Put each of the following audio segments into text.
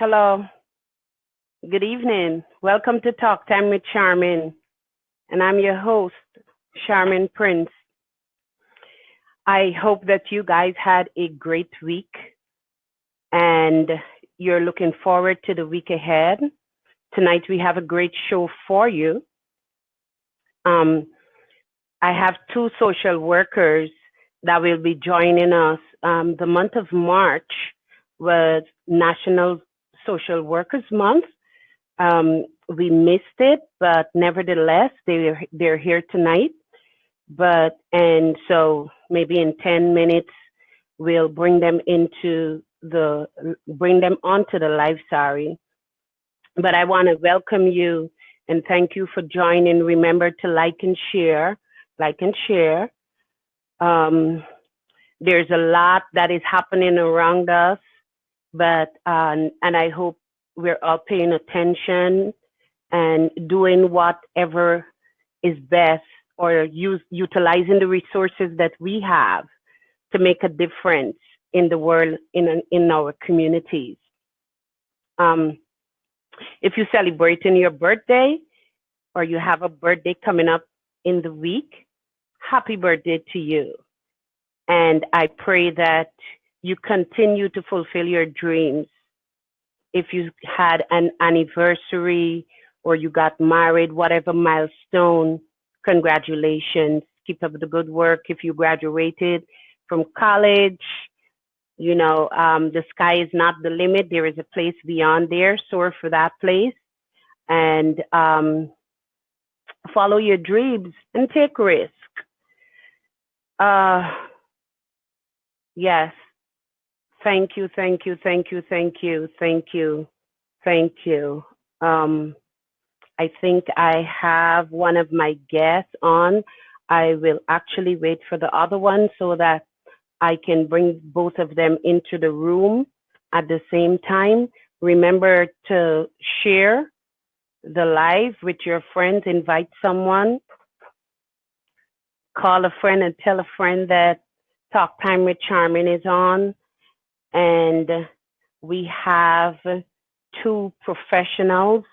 Hello, good evening. Welcome to Talk Time with Charmin, and I'm your host, Charmin Prince. I hope that you guys had a great week and you're looking forward to the week ahead. Tonight we have a great show for you. Um, I have two social workers that will be joining us. The month of March was National Social Workers Month. We missed it, but nevertheless, they're here tonight. But and so maybe in 10 minutes we'll bring them onto the live. Sorry, but I want to welcome you and thank you for joining. Remember to like and share. Um, there's a lot that is happening around us, but and I hope we're all paying attention and doing whatever is best or utilizing the resources that we have to make a difference in the world, in our communities. Um, if you're celebrating your birthday or you have a birthday coming up in the week, happy birthday to you. And I pray that you continue to fulfill your dreams. If you had an anniversary or you got married, whatever milestone, congratulations. Keep up the good work. If you graduated from college, the sky is not the limit. There is a place beyond there. Soar for that place and follow your dreams and take risk. Uh, yes. Thank you, thank you, thank you, thank you, thank you, thank you. Um, I think I have one of my guests on. I will actually wait for the other one so that I can bring both of them into the room at the same time. Remember to share the live with your friends, invite someone, call a friend and tell a friend that Talk Time with Charmin is on. And we have two professionals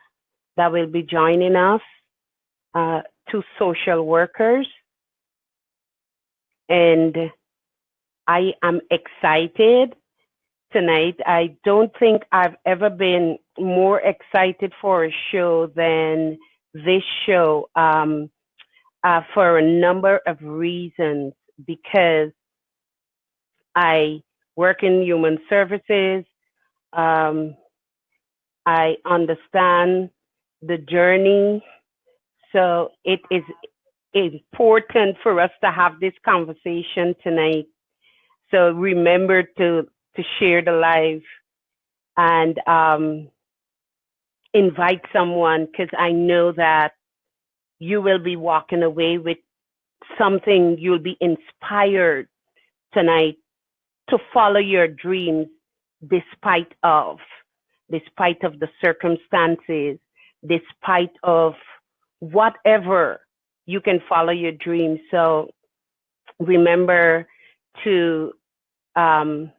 that will be joining us, two social workers. And I am excited tonight. I don't think I've ever been more excited for a show than this show, for a number of reasons. Because I work in human services, um, I understand the journey. So it is important for us to have this conversation tonight. So remember to share the live and invite someone because I know that you will be walking away with something. You'll be inspired tonight to follow your dreams despite of despite of the circumstances, despite of whatever. You can follow your dreams. So remember to um,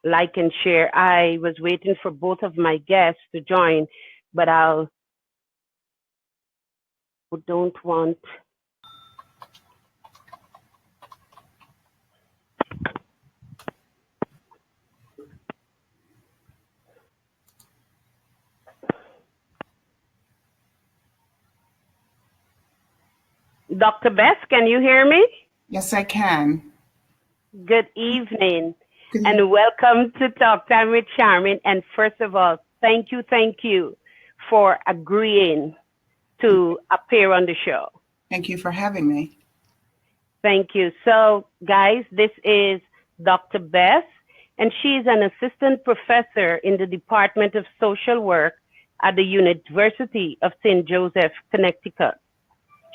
like and share. I was waiting for both of my guests to join, but I don't want. Dr. Bess, can you hear me? Yes, I can. Good evening Good evening. and welcome to Talk Time with Charmin. And first of all, thank you for agreeing to appear on the show. Thank you for having me. Thank you. So, guys, this is Dr. Bess, and she's an assistant professor in the Department of Social Work at the University of St. Joseph, Connecticut.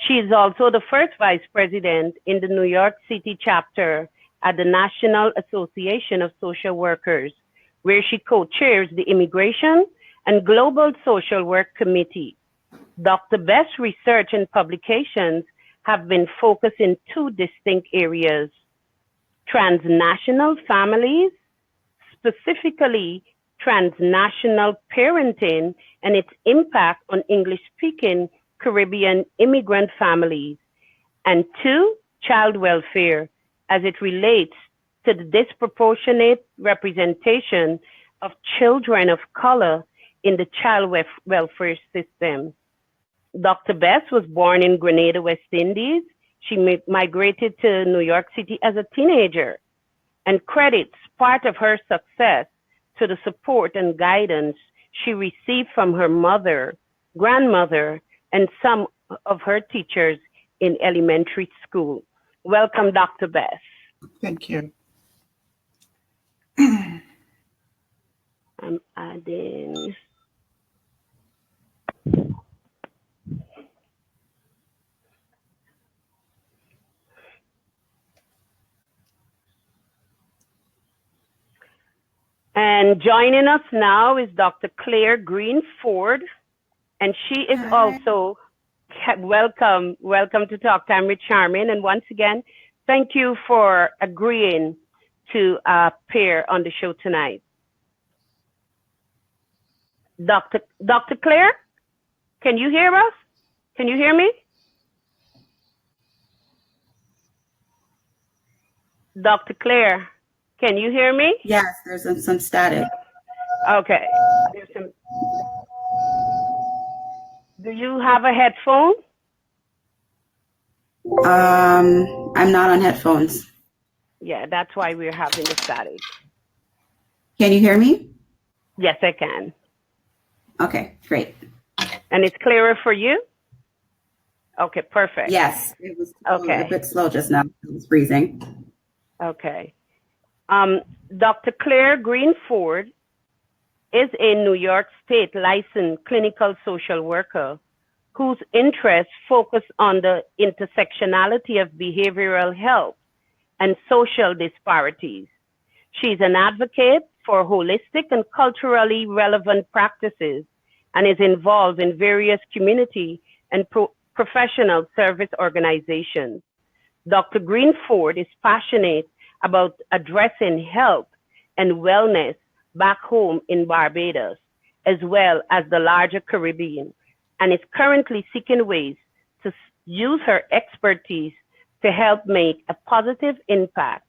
She is also the first vice president in the New York City chapter at the National Association of Social Workers, where she co-chairs the Immigration and Global Social Work Committee. Dr. Best's research and publications have been focused in two distinct areas: transnational families, specifically transnational parenting and its impact on English-speaking Caribbean immigrant families, and 2, child welfare as it relates to the disproportionate representation of children of color in the child welfare system. Dr. Bess was born in Grenada, West Indies. She migrated to New York City as a teenager and credits part of her success to the support and guidance she received from her mother, grandmother, and some of her teachers in elementary school. Welcome, Dr. Bess. Thank you. I'm adding. And joining us now is Dr. Claire Green Ford, and she is also welcome to Talk Time with Charmin. And once again, thank you for agreeing to appear on the show tonight. Dr. Claire, can you hear us? Can you hear me? Dr. Claire, can you hear me? Yes, there's some static. Okay. Do you have a headphone? I'm not on headphones. Yeah, that's why we're having the static. Can you hear me? Yes, I can. Okay, great. And it's clearer for you? Okay, perfect. Yes, it was okay. A bit slow just now. It was freezing. Okay. Dr. Claire Green Ford is a New York State licensed clinical social worker whose interests focus on the intersectionality of behavioral health and social disparities. She's an advocate for holistic and culturally relevant practices and is involved in various community and professional service organizations. Dr. Green Ford is passionate about addressing health and wellness back home in Barbados, as well as the larger Caribbean, and is currently seeking ways to use her expertise to help make a positive impact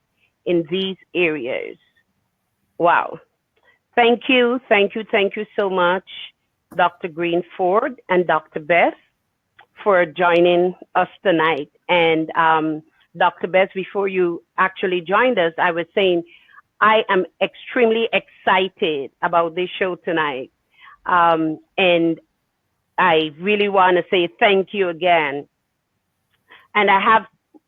in these areas. Wow. Thank you so much, Dr. Green Ford and Dr. Bess, for joining us tonight. And Dr. Bess, before you actually joined us, I was saying I am extremely excited about this show tonight. And I really want to say thank you again. And I have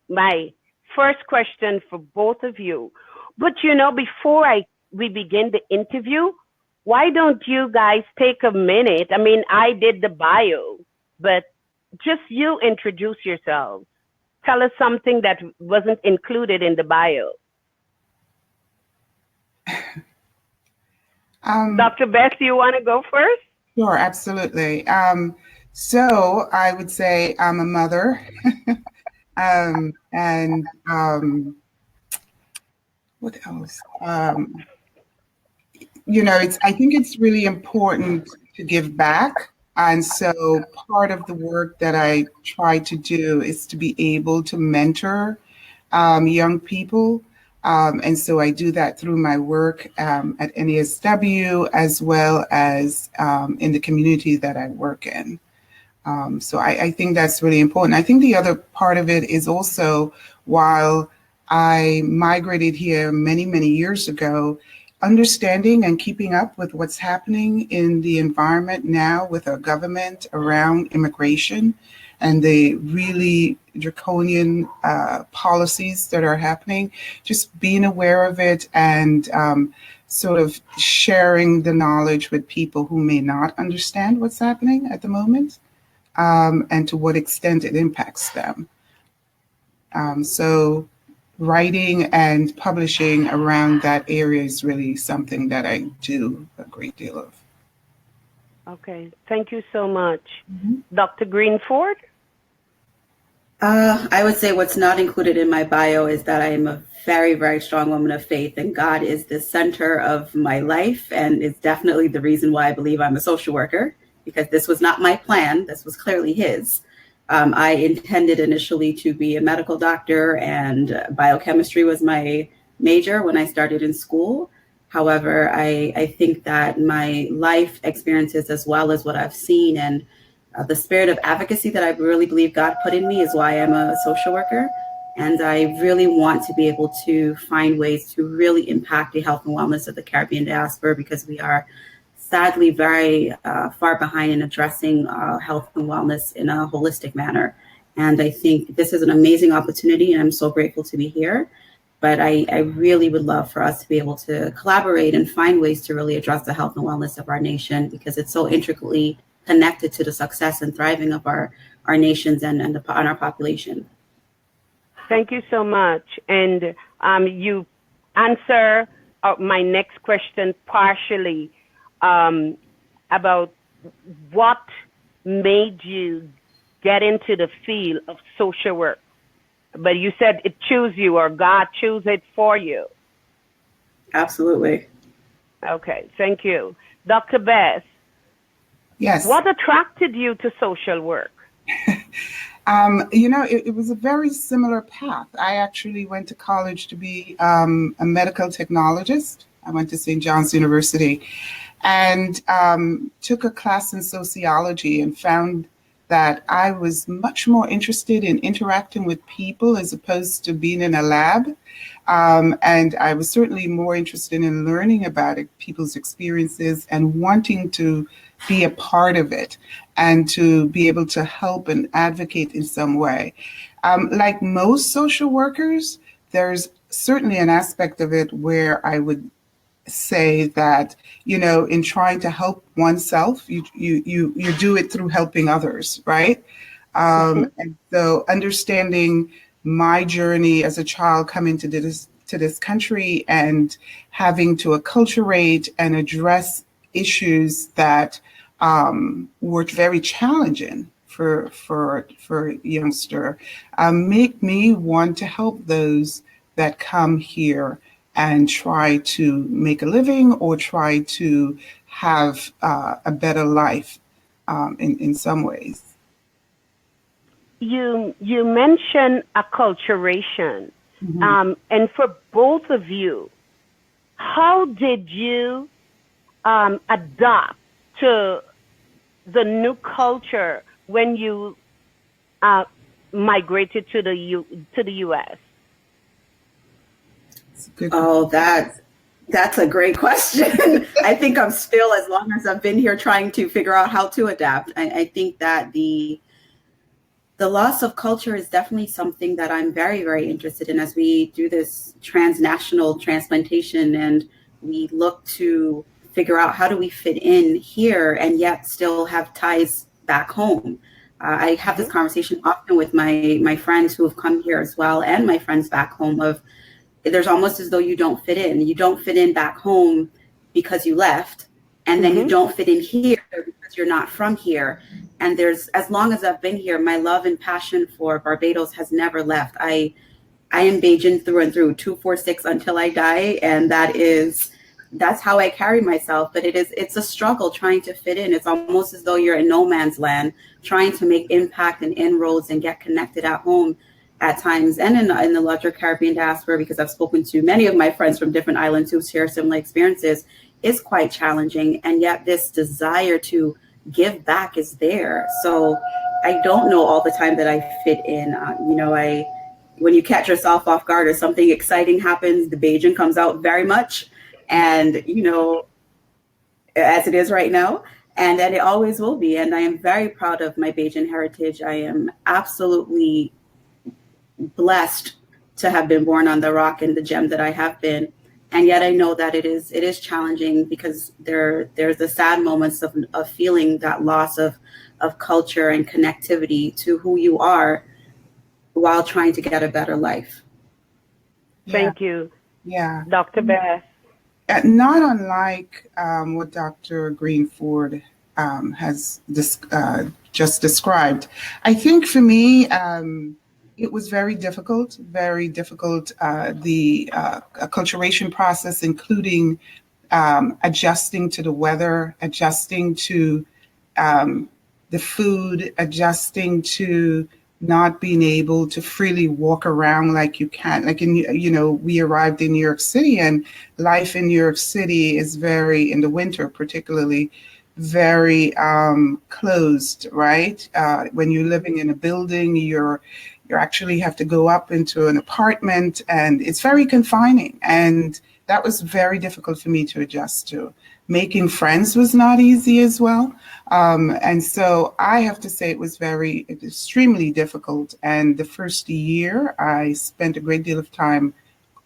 my first question for both of you. But you know, before we begin the interview, why don't you guys take a minute? I mean, I did the bio, but just you introduce yourselves. Tell us something that wasn't included in the bio. Dr. Bess, you want to go first? Sure, absolutely. So I would say I'm a mother, and what else? You know, I think it's really important to give back. And so part of the work that I try to do is to be able to mentor young people. And so I do that through my work at NASW as well as in the community that I work in. So I think that's really important. I think the other part of it is also, while I migrated here many, many years ago, understanding and keeping up with what's happening in the environment now with our government around immigration and the really draconian policies that are happening, just being aware of it and sort of sharing the knowledge with people who may not understand what's happening at the moment, and to what extent it impacts them. So writing and publishing around that area is really something that I do a great deal of. Okay, thank you so much. Dr. Green Ford? I would say what's not included in my bio is that I am a very, very strong woman of faith, and God is the center of my life, and is definitely the reason why I believe I'm a social worker, because this was not my plan. This was clearly His. I intended initially to be a medical doctor, and biochemistry was my major when I started in school. However, I think that my life experiences, as well as what I've seen, and the spirit of advocacy that I really believe God put in me, is why I'm a social worker. And I really want to be able to find ways to really impact the health and wellness of the Caribbean diaspora, because we are sadly very far behind in addressing health and wellness in a holistic manner. And I think this is an amazing opportunity, and I'm so grateful to be here. But I really would love for us to be able to collaborate and find ways to really address the health and wellness of our nation, because it's so intricately connected to the success and thriving of our nations and our population. Thank you so much. And you answer my next question partially about what made you get into the field of social work. But you said it chose you, or God chose it for you. Absolutely. Okay, thank you. Dr. Bess, Yes. what attracted you to social work? It was a very similar path. I actually went to college to be a medical technologist. I went to St. John's University and took a class in sociology, and found that I was much more interested in interacting with people as opposed to being in a lab. And I was certainly more interested in learning about people's experiences and wanting to be a part of it and to be able to help and advocate in some way. Like most social workers, there's certainly an aspect of it where I would say that, in trying to help oneself, you do it through helping others, right? And so understanding my journey as a child coming to this country and having to acculturate and address issues that were very challenging for a youngster, make me want to help those that come here and try to make a living or try to have a better life in some ways. You mentioned acculturation, and for both of you, how did you adapt to the new culture when you migrated to the U.S.? Oh, that's a great question. I think I'm still, as long as I've been here, trying to figure out how to adapt. I think that the loss of culture is definitely something that I'm very, very interested in as we do this transnational transplantation, and we look to figure out how do we fit in here and yet still have ties back home. I have this conversation often with my friends who have come here as well, and my friends back home, of there's almost as though you don't fit in. You don't fit in back home because you left, and then you don't fit in here because you're not from here. And as long as I've been here, my love and passion for Barbados has never left. I am Bajan through and through, 246 until I die, and that's how I carry myself. But it's a struggle trying to fit in. It's almost as though you're in no man's land, trying to make impact and inroads and get connected at home at times, and in the larger Caribbean diaspora, because I've spoken to many of my friends from different islands who share similar experiences, is quite challenging. And yet this desire to give back is there. So I don't know all the time that I fit in. When you catch yourself off guard or something exciting happens, the Bajan comes out very much, and as it is right now, and it always will be. And I am very proud of my Bajan heritage. I am absolutely blessed to have been born on the rock and the gem that I have been. And yet I know that it is challenging, because there's the sad moments of feeling that loss of culture and connectivity to who you are while trying to get a better life. Thank you. Yeah. Dr. Bess. Not unlike what Dr. Greenford has just described. I think for me, It was very difficult, very difficult. The acculturation process, including adjusting to the weather, adjusting to the food, adjusting to not being able to freely walk around like you can. Like we arrived in New York City, and life in New York City is very, in the winter particularly, very closed, right? When you're living in a building, you actually have to go up into an apartment, and it's very confining. And that was very difficult for me to adjust to. Making friends was not easy as well. And so I have to say it was extremely difficult. And the first year, I spent a great deal of time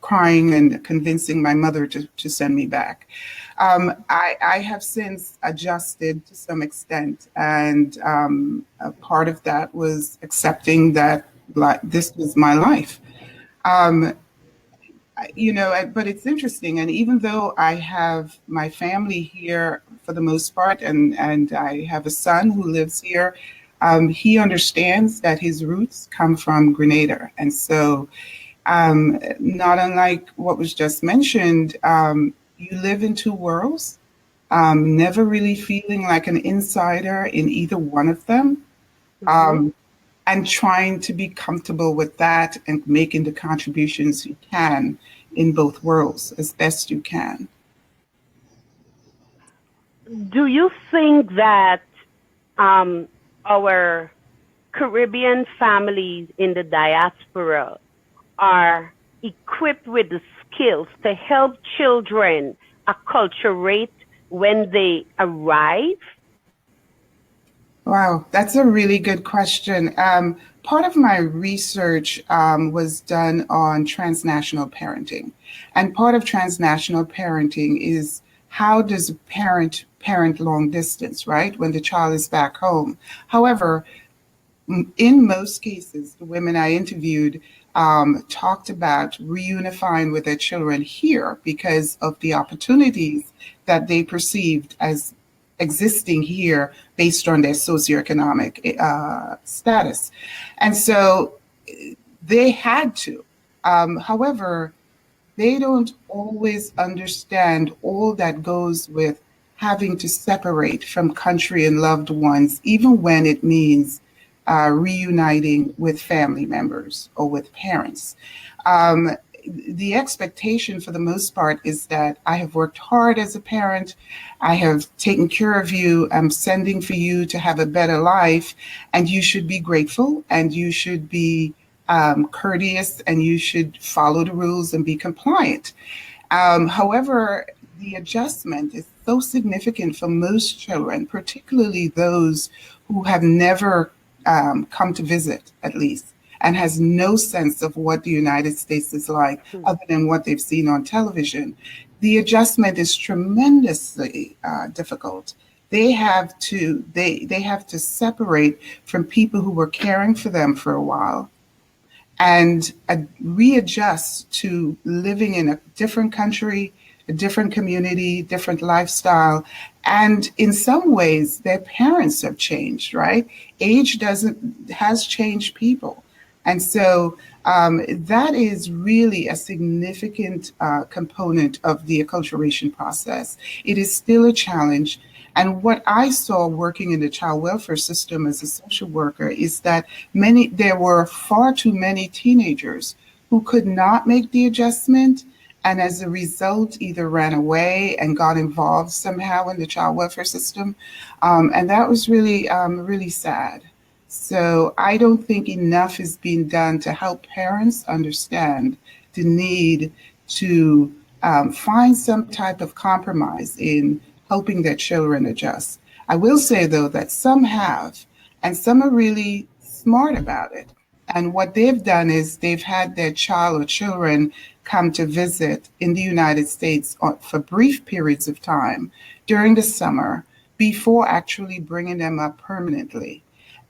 crying and convincing my mother to send me back. I have since adjusted to some extent. And a part of that was accepting that this was my life. But it's interesting. And even though I have my family here for the most part, and I have a son who lives here, he understands that his roots come from Grenada. And so not unlike what was just mentioned, you live in two worlds, never really feeling like an insider in either one of them. And trying to be comfortable with that and making the contributions you can in both worlds as best you can. Do you think that our Caribbean families in the diaspora are equipped with the skills to help children acculturate when they arrive? Wow, that's a really good question. Part of my research was done on transnational parenting. And part of transnational parenting is how does a parent long distance, right, when the child is back home? However, in most cases, the women I interviewed talked about reunifying with their children here because of the opportunities that they perceived as existing here based on their socioeconomic status. And so they had to. However, they don't always understand all that goes with having to separate from country and loved ones, even when it means reuniting with family members or with parents. The expectation for the most part is that I have worked hard as a parent. I have taken care of you. I'm sending for you to have a better life. And you should be grateful, and you should be courteous, and you should follow the rules and be compliant. However, the adjustment is so significant for most children, particularly those who have never come to visit, at least, and has no sense of what the United States is like other than what they've seen on television. The adjustment is tremendously difficult. They have to separate from people who were caring for them for a while and readjust to living in a different country, a different community, different lifestyle. And in some ways, their parents have changed, right? Age has changed people. And so that is really a significant component of the acculturation process. It is still a challenge. And what I saw working in the child welfare system as a social worker is that there were far too many teenagers who could not make the adjustment, and as a result either ran away and got involved somehow in the child welfare system. And that was really, really sad. So I don't think enough is being done to help parents understand the need to find some type of compromise in helping their children adjust. I will say, though, that some have, and some are really smart about it. And what they've done is they've had their child or children come to visit in the United States for brief periods of time during the summer before actually bringing them up permanently.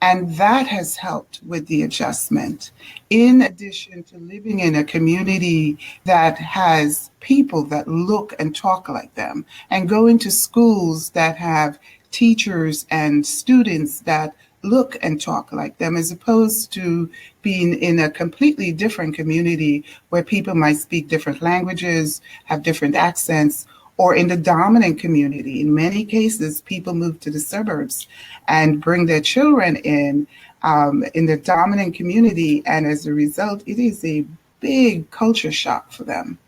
And that has helped with the adjustment. In addition to living in a community that has people that look and talk like them, and going to schools that have teachers and students that look and talk like them, as opposed to being in a completely different community where people might speak different languages, have different accents, or in the dominant community. In many cases, people move to the suburbs and bring their children in the dominant community, and as a result, it is a big culture shock for them.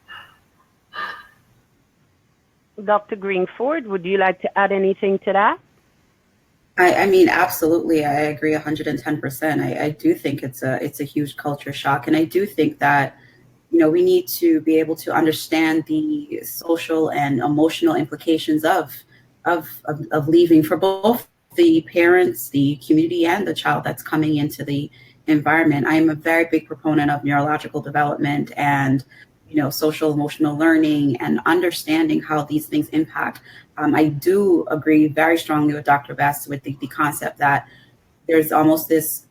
Dr. Greenford, would you like to add anything to that? I mean, absolutely. I agree 110%. I do think it's a huge culture shock. And I do think that, we need to be able to understand the social and emotional implications of leaving for both the parents, the community, and the child that's coming into the environment. I am a very big proponent of neurological development and social emotional learning and understanding how these things impact. I do agree very strongly with Dr. Best with the concept that there's almost this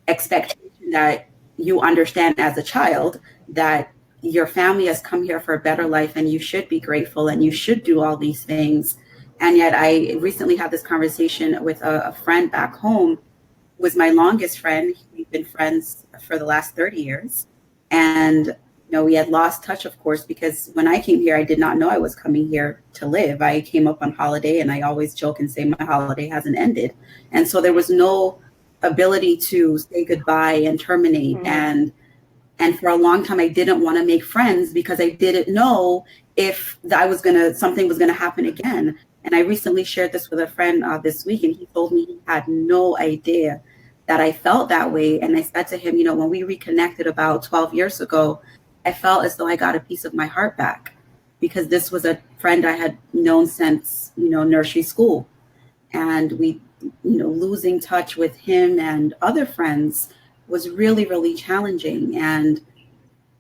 expectation that you understand as a child that your family has come here for a better life and you should be grateful and you should do all these things. And yet I recently had this conversation with a friend back home who was my longest friend. We've been friends for the last 30 years. And we had lost touch, of course, because when I came here, I did not know I was coming here to live. I came up on holiday, and I always joke and say my holiday hasn't ended. And so there was no ability to say goodbye and terminate. Mm-hmm. And for a long time, I didn't want to make friends because I didn't know if something was gonna happen again. And I recently shared this with a friend this week, and he told me he had no idea that I felt that way. And I said to him, when we reconnected about 12 years ago, I felt as though I got a piece of my heart back because this was a friend I had known since, nursery school. And we, losing touch with him and other friends was really, really challenging. And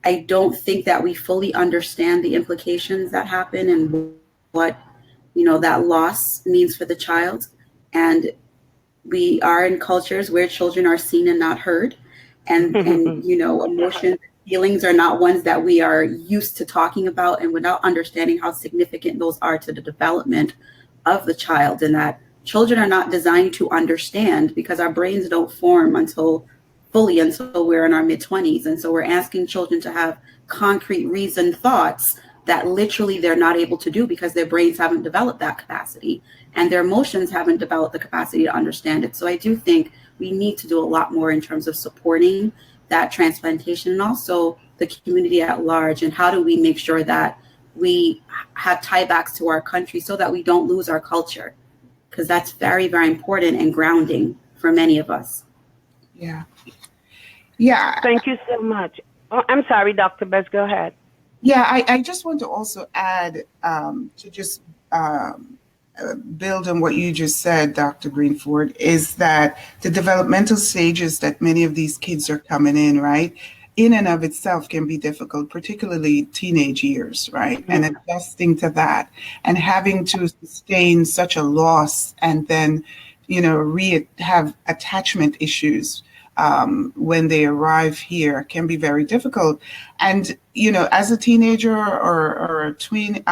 I don't think that we fully understand the implications that happen and what, that loss means for the child. And we are in cultures where children are seen and not heard. And emotions, feelings are not ones that we are used to talking about, and without understanding how significant those are to the development of the child, and that children are not designed to understand because our brains don't form until we're in our mid-20s. And so we're asking children to have concrete reasoned thoughts that literally they're not able to do because their brains haven't developed that capacity and their emotions haven't developed the capacity to understand it. So I do think we need to do a lot more in terms of supporting that transplantation and also the community at large. And how do we make sure that we have tiebacks to our country so that we don't lose our culture? Because that's very, very important and grounding for many of us. Yeah. Yeah. Thank you so much. Oh, I'm sorry, Dr. Best, go ahead. Yeah, I just want to also add to just build on what you just said, Dr. Greenford, is that the developmental stages that many of these kids are coming in, right, in and of itself can be difficult, particularly teenage years, right? Mm-hmm. And adjusting to that and having to sustain such a loss and then, have attachment issues when they arrive here can be very difficult. And, as a teenager or a tween,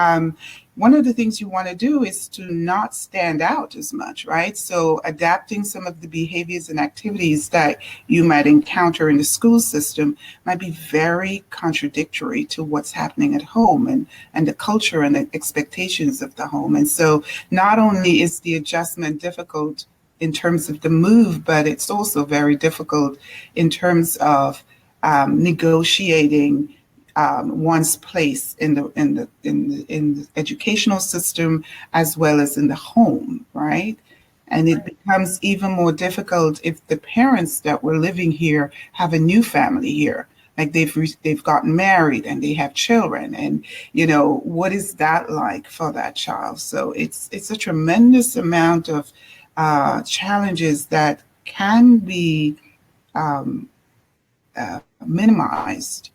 one of the things you want to do is to not stand out as much, right? So adapting some of the behaviors and activities that you might encounter in the school system might be very contradictory to what's happening at home and the culture and the expectations of the home. And so not only is the adjustment difficult in terms of the move, but it's also very difficult in terms of negotiating one's place in the educational system as well as in the home, right? And it becomes even more difficult if the parents that were living here have a new family here, like they've gotten married and they have children, and what is that like for that child? So it's a tremendous amount of challenges that can be minimized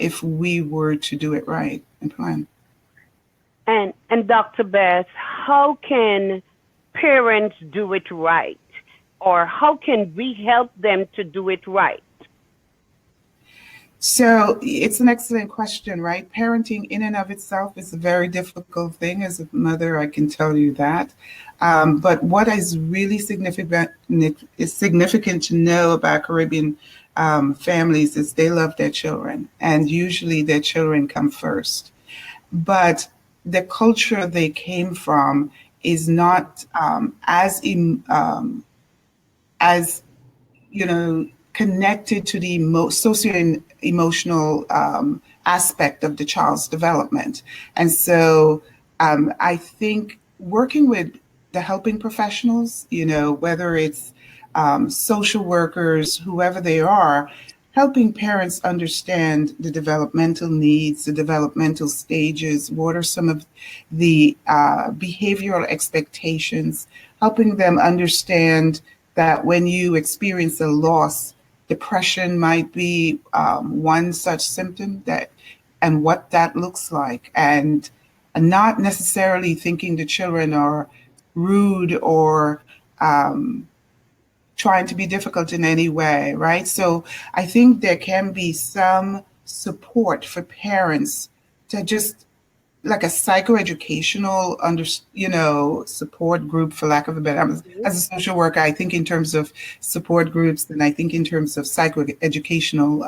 if we were to do it right and plan. And Dr. Best, how can parents do it right? Or how can we help them to do it right? So it's an excellent question, right? Parenting in and of itself is a very difficult thing. As a mother, I can tell you that. But what is really significant is significant to know about Caribbean families is they love their children, and usually their children come first. But the culture they came from is not as connected to the socio-emotional aspect of the child's development. And so I think working with the helping professionals, whether it's social workers, whoever they are, helping parents understand the developmental needs, the developmental stages, what are some of the behavioral expectations, helping them understand that when you experience a loss, depression might be one such symptom, and what that looks like, and not necessarily thinking the children are rude or trying to be difficult in any way, right? So I think there can be some support for parents to just like a psychoeducational support group, for lack of a better. As a social worker, I think in terms of support groups, and I think in terms of psychoeducational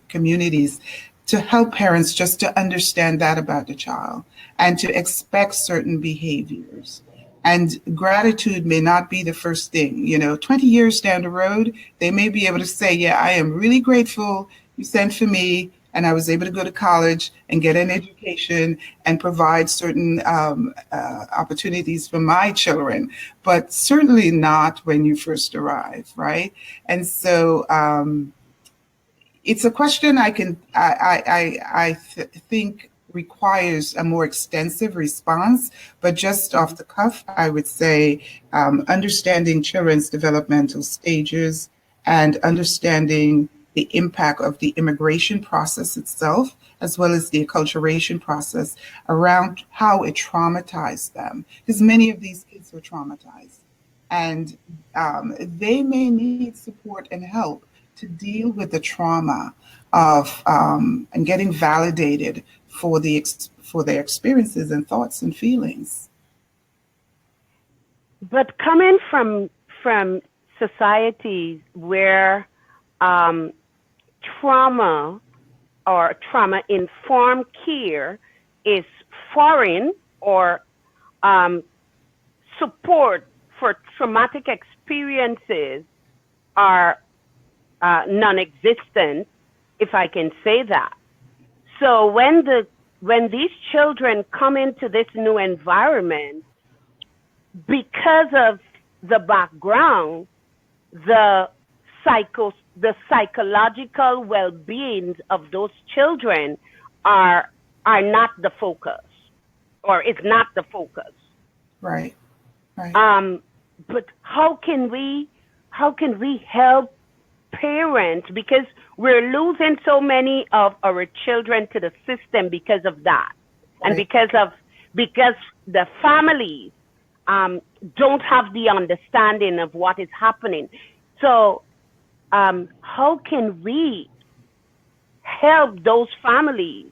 communities, to help parents just to understand that about the child and to expect certain behaviors. And gratitude may not be the first thing. 20 years down the road, they may be able to say, yeah, I am really grateful you sent for me, and I was able to go to college and get an education and provide certain opportunities for my children, but certainly not when you first arrive, right? And so it's a question I think requires a more extensive response, but just off the cuff, I would say understanding children's developmental stages and understanding the impact of the immigration process itself, as well as the acculturation process around how it traumatized them. Because many of these kids were traumatized, and they may need support and help to deal with the trauma of and getting validated for their experiences and thoughts and feelings. But coming from societies where trauma or trauma-informed care is foreign, or support for traumatic experiences are non-existent, if I can say that. So when these children come into this new environment, because of the background, the psychological well-being of those children are not the focus, or is not the focus. Right. But how can we help parents, because we're losing so many of our children to the system because of that, right. And because the families don't have the understanding of what is happening. So how can we help those families?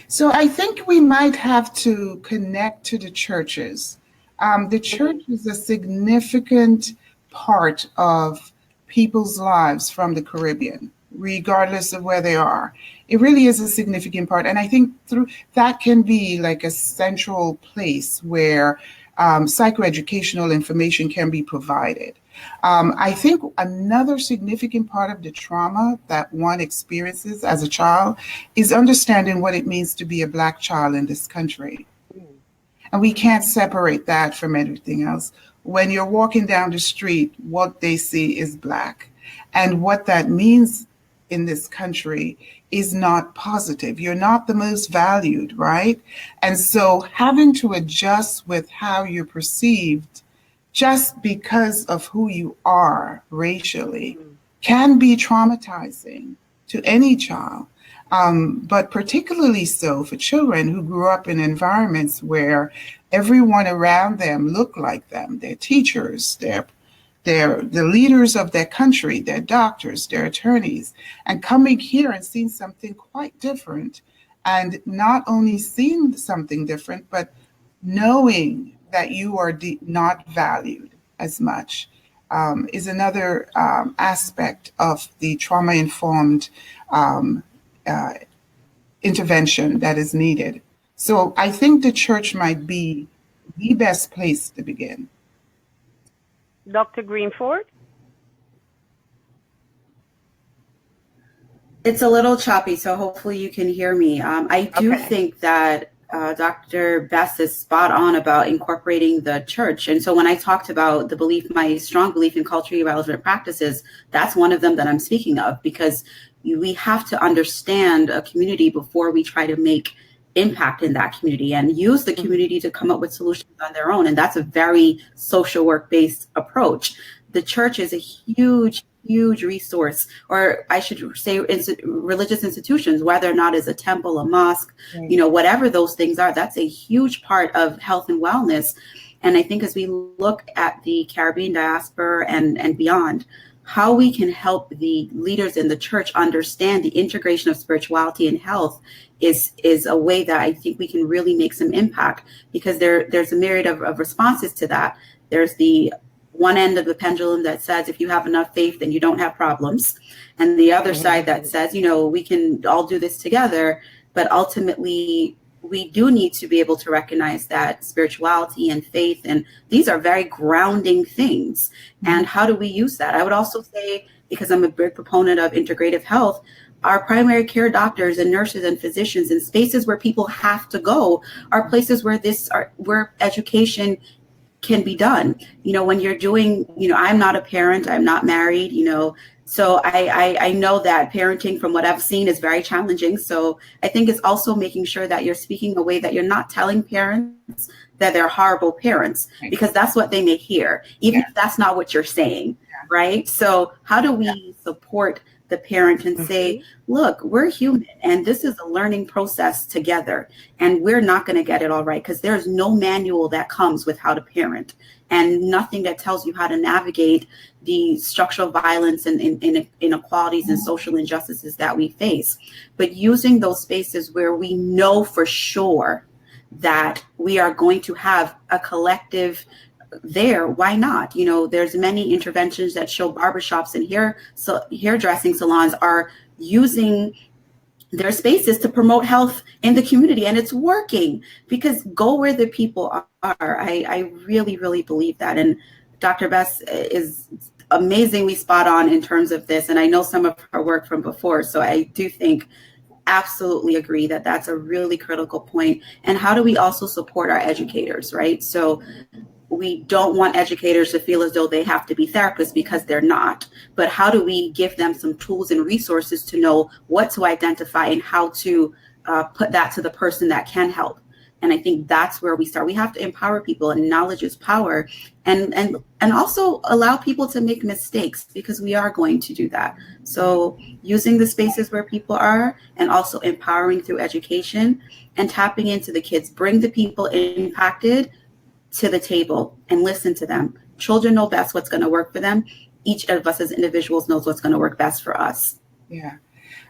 So I think we might have to connect to the churches. The church is a significant part of people's lives from the Caribbean, regardless of where they are. It really is a significant part. And I think through that can be like a central place where psychoeducational information can be provided. I think another significant part of the trauma that one experiences as a child is understanding what it means to be a Black child in this country. And we can't separate that from everything else. When you're walking down the street, what they see is Black. And what that means in this country is not positive. You're not the most valued, right? And so having to adjust with how you're perceived just because of who you are racially can be traumatizing to any child. But particularly so for children who grew up in environments where everyone around them looked like them, their teachers, they're the leaders of their country, their doctors, their attorneys, and coming here and seeing something quite different, and not only seeing something different, but knowing that you are not valued as much is another aspect of the trauma-informed intervention that is needed. So I think the church might be the best place to begin. Dr. Greenford? It's a little choppy, so hopefully you can hear me. I do think that Dr. Bess is spot on about incorporating the church. And so when I talked about the belief, my strong belief in culturally relevant practices, that's one of them that I'm speaking of, because we have to understand a community before we try to make impact in that community and use the community to come up with solutions on their own. And that's a very social work-based approach. The church is a huge resource, or I should say religious institutions, whether or not it's a temple, a mosque, whatever those things are, that's a huge part of health and wellness. And I think as we look at the Caribbean diaspora and beyond, how we can help the leaders in the church understand the integration of spirituality and health is a way that I think we can really make some impact, because there's a myriad of responses to that. There's the one end of the pendulum that says if you have enough faith, then you don't have problems. And the other side that says, we can all do this together. But ultimately, we do need to be able to recognize that spirituality and faith, and these are very grounding things. And how do we use that? I would also say, because I'm a big proponent of integrative health, our primary care doctors and nurses and physicians in spaces where people have to go are places where where education can be done. When you're doing, I'm not a parent, I'm not married, so I know that parenting, from what I've seen, is very challenging. So I think it's also making sure that you're speaking a way that you're not telling parents that they're horrible parents, because that's what they may hear, even if that's not what you're saying, right? So how do we support the parent and say, look, we're human and this is a learning process together, and we're not going to get it all right, because there's no manual that comes with how to parent, and nothing that tells you how to navigate the structural violence and inequalities and social injustices that we face. But using those spaces where we know for sure that we are going to have a collective there, why not? There's many interventions that show barbershops and hairdressing salons are using their spaces to promote health in the community, and it's working, because go where the people are. I really, really believe that. And Dr. Bess is amazingly spot on in terms of this, and I know some of her work from before, so I do think absolutely agree that that's a really critical point. And how do we also support our educators, right? So we don't want educators to feel as though they have to be therapists, because they're not. But how do we give them some tools and resources to know what to identify and how to put that to the person that can help? And I think that's where we start. We have to empower people, and knowledge is power, and also allow people to make mistakes, because we are going to do that. So using the spaces where people are, and also empowering through education and tapping into the kids, bring the people impacted to the table and listen to them. Children know best what's going to work for them. Each of us as individuals knows what's going to work best for us. Yeah,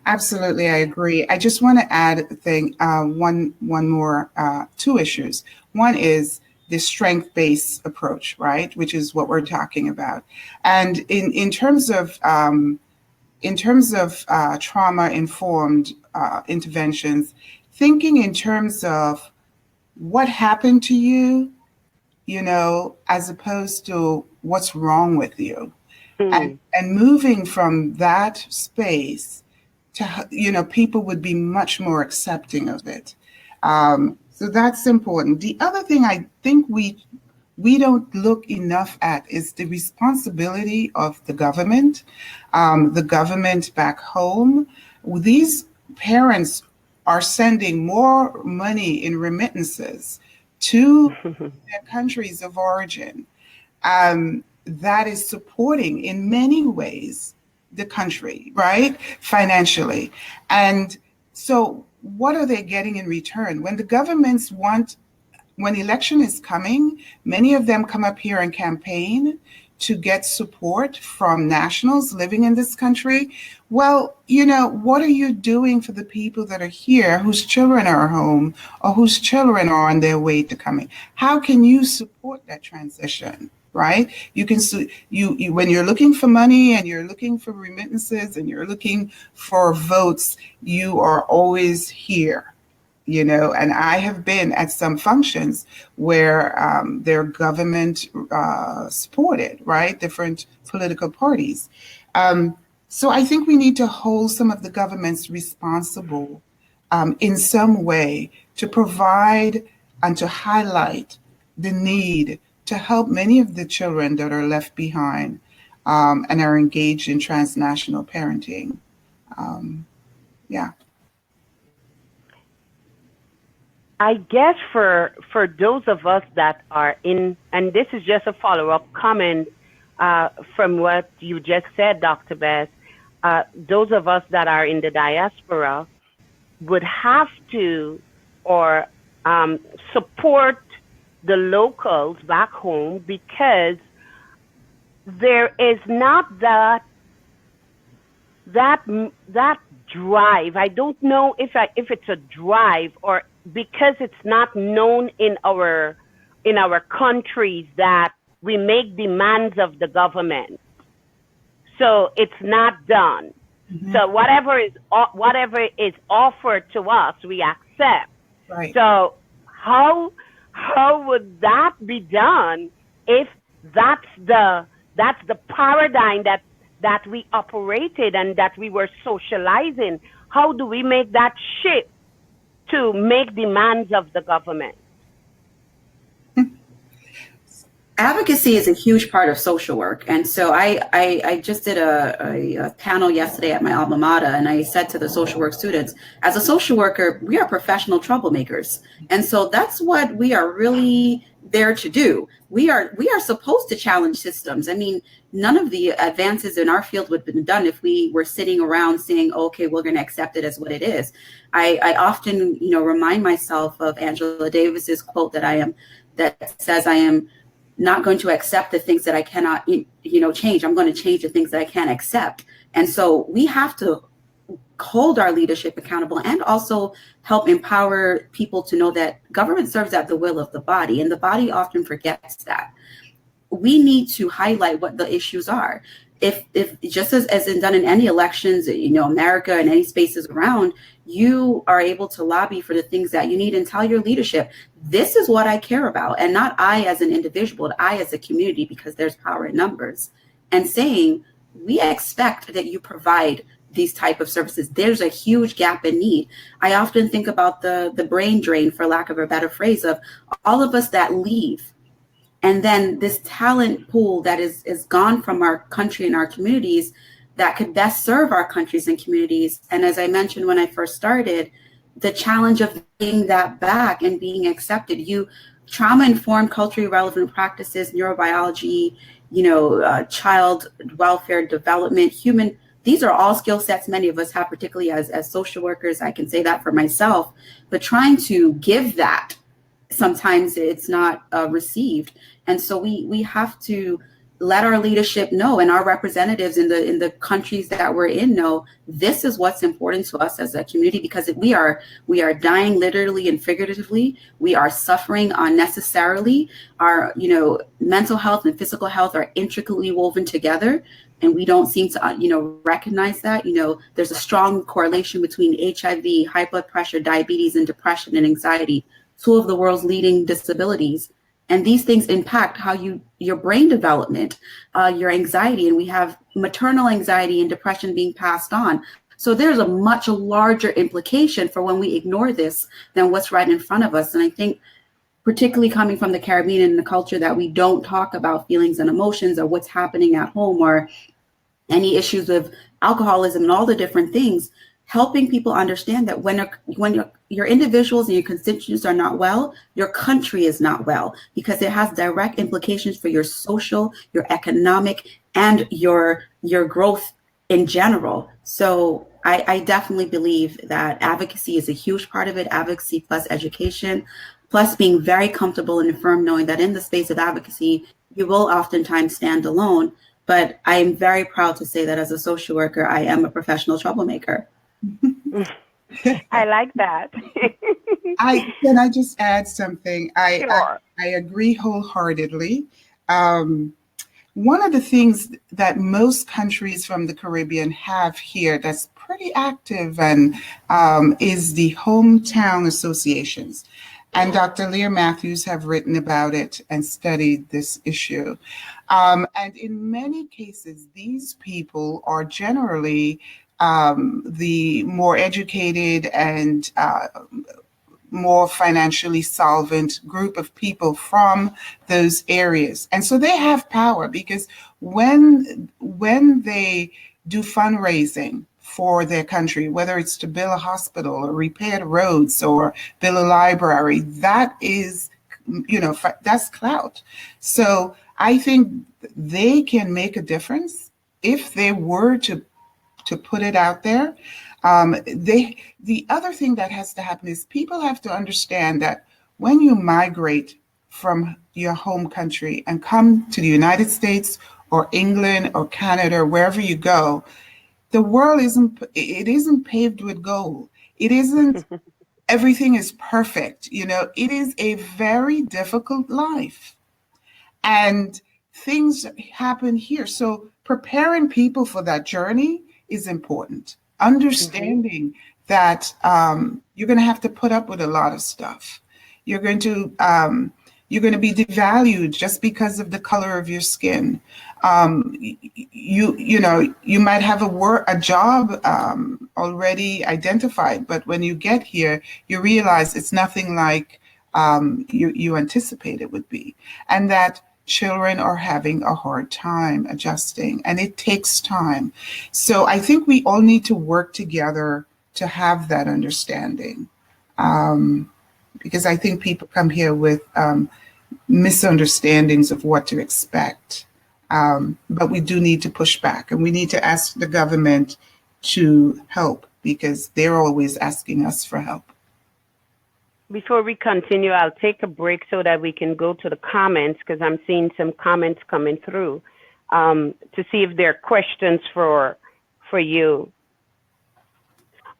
absolutely. I agree. I just want to add a thing, one more, two issues. One is the strength-based approach, right? Which is what we're talking about. And in terms of trauma-informed interventions, thinking in terms of what happened to you, as opposed to what's wrong with you, and moving from that space to, people would be much more accepting of it. So that's important. The other thing I think we don't look enough at is the responsibility of the government back home. These parents are sending more money in remittances to their countries of origin, that is supporting in many ways the country, right? Financially. And so what are they getting in return? When the governments when election is coming, many of them come up here and campaign to get support from nationals living in this country. Well, what are you doing for the people that are here whose children are home or whose children are on their way to coming? How can you support that transition? Right? You can you when you're looking for money and you're looking for remittances and you're looking for votes, you are always here. And I have been at some functions where they're government supported, right? Different political parties. So I think we need to hold some of the governments responsible in some way to provide and to highlight the need to help many of the children that are left behind and are engaged in transnational parenting. Yeah. I guess for those of us that are in, and this is just a follow-up comment from what you just said, Dr. Bess, those of us that are in the diaspora would have to support the locals back home, because there is not that drive. I don't know if it's a drive, or because it's not known in our countries that we make demands of the government, so it's not done. Mm-hmm. So whatever is offered to us, we accept. Right. So how would that be done if that's the paradigm that we operated and that we were socializing? How do we make that shift to make demands of the government? Advocacy is a huge part of social work. And so I just did a panel yesterday at my alma mater, and I said to the social work students, as a social worker, we are professional troublemakers. And so that's what we are really there to do. We are supposed to challenge systems. I mean, none of the advances in our field would have been done if we were sitting around saying, okay, we're going to accept it as what it is. I often, remind myself of Angela Davis's quote that says, I am not going to accept the things that I cannot, change. I'm going to change the things that I can't accept. And so we have to hold our leadership accountable and also help empower people to know that government serves at the will of the body, and the body often forgets that. We need to highlight what the issues are. If just as in done in any elections, America and any spaces around, you are able to lobby for the things that you need and tell your leadership, this is what I care about, and not I as an individual, but I as a community, because there's power in numbers, and saying, we expect that you provide these type of services. There's a huge gap in need. I often think about the brain drain, for lack of a better phrase, of all of us that leave. And then this talent pool that is gone from our country and our communities that could best serve our countries and communities. And as I mentioned when I first started, the challenge of getting that back and being accepted. Trauma-informed, culturally relevant practices, neurobiology, child welfare development, these are all skill sets many of us have, particularly as social workers. I can say that for myself, but trying to give that, sometimes it's not received. And so we have to let our leadership know, and our representatives in the countries that we're in know, this is what's important to us as a community, because we are dying literally and figuratively. We are suffering unnecessarily. Our mental health and physical health are intricately woven together, and we don't seem to recognize that. There's a strong correlation between HIV, high blood pressure, diabetes, and depression and anxiety, two of the world's leading disabilities. And these things impact how your brain development, your anxiety, and we have maternal anxiety and depression being passed on. So there's a much larger implication for when we ignore this than what's right in front of us. And I think particularly coming from the Caribbean and the culture that we don't talk about feelings and emotions or what's happening at home or any issues with alcoholism and all the different things, helping people understand that when your individuals and your constituents are not well, your country is not well, because it has direct implications for your social, your economic, and your growth in general. So I definitely believe that advocacy is a huge part of it, advocacy plus education, plus being very comfortable and firm knowing that in the space of advocacy, you will oftentimes stand alone. But I'm very proud to say that as a social worker, I am a professional troublemaker. I like that. Can I just add something? Sure. I agree wholeheartedly. One of the things that most countries from the Caribbean have here that's pretty active and is the hometown associations. And Dr. Lear Matthews have written about it and studied this issue. And in many cases, these people are generally the more educated and more financially solvent group of people from those areas. And so they have power because when they do fundraising for their country, whether it's to build a hospital or repair the roads or build a library, that is, that's clout. So I think they can make a difference if they were to put it out there. The other thing that has to happen is people have to understand that when you migrate from your home country and come to the United States or England or Canada or wherever you go, the world isn't paved with gold. It isn't everything is perfect. It is a very difficult life. And things happen here. So preparing people for that journey is important. Understanding that you're going to have to put up with a lot of stuff. You're going to be devalued just because of the color of your skin. You might have a job already identified, but when you get here, you realize it's nothing like you anticipate it would be, and that children are having a hard time adjusting, and it takes time. So I think we all need to work together to have that understanding, because I think people come here with misunderstandings of what to expect. But we do need to push back, and we need to ask the government to help because they're always asking us for help. Before we continue, I'll take a break so that we can go to the comments because I'm seeing some comments coming through to see if there are questions for you.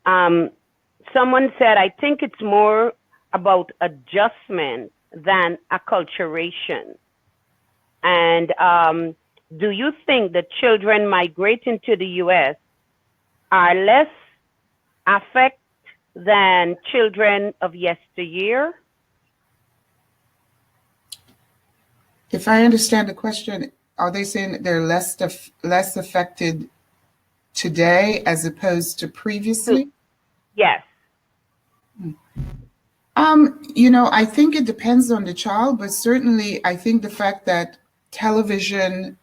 Someone said, I think it's more about adjustment than acculturation. And do you think that children migrating to the U.S. are less affected than children of yesteryear? If I understand the question, are they saying that they're less affected today as opposed to previously? Yes. I think it depends on the child, but certainly I think the fact that television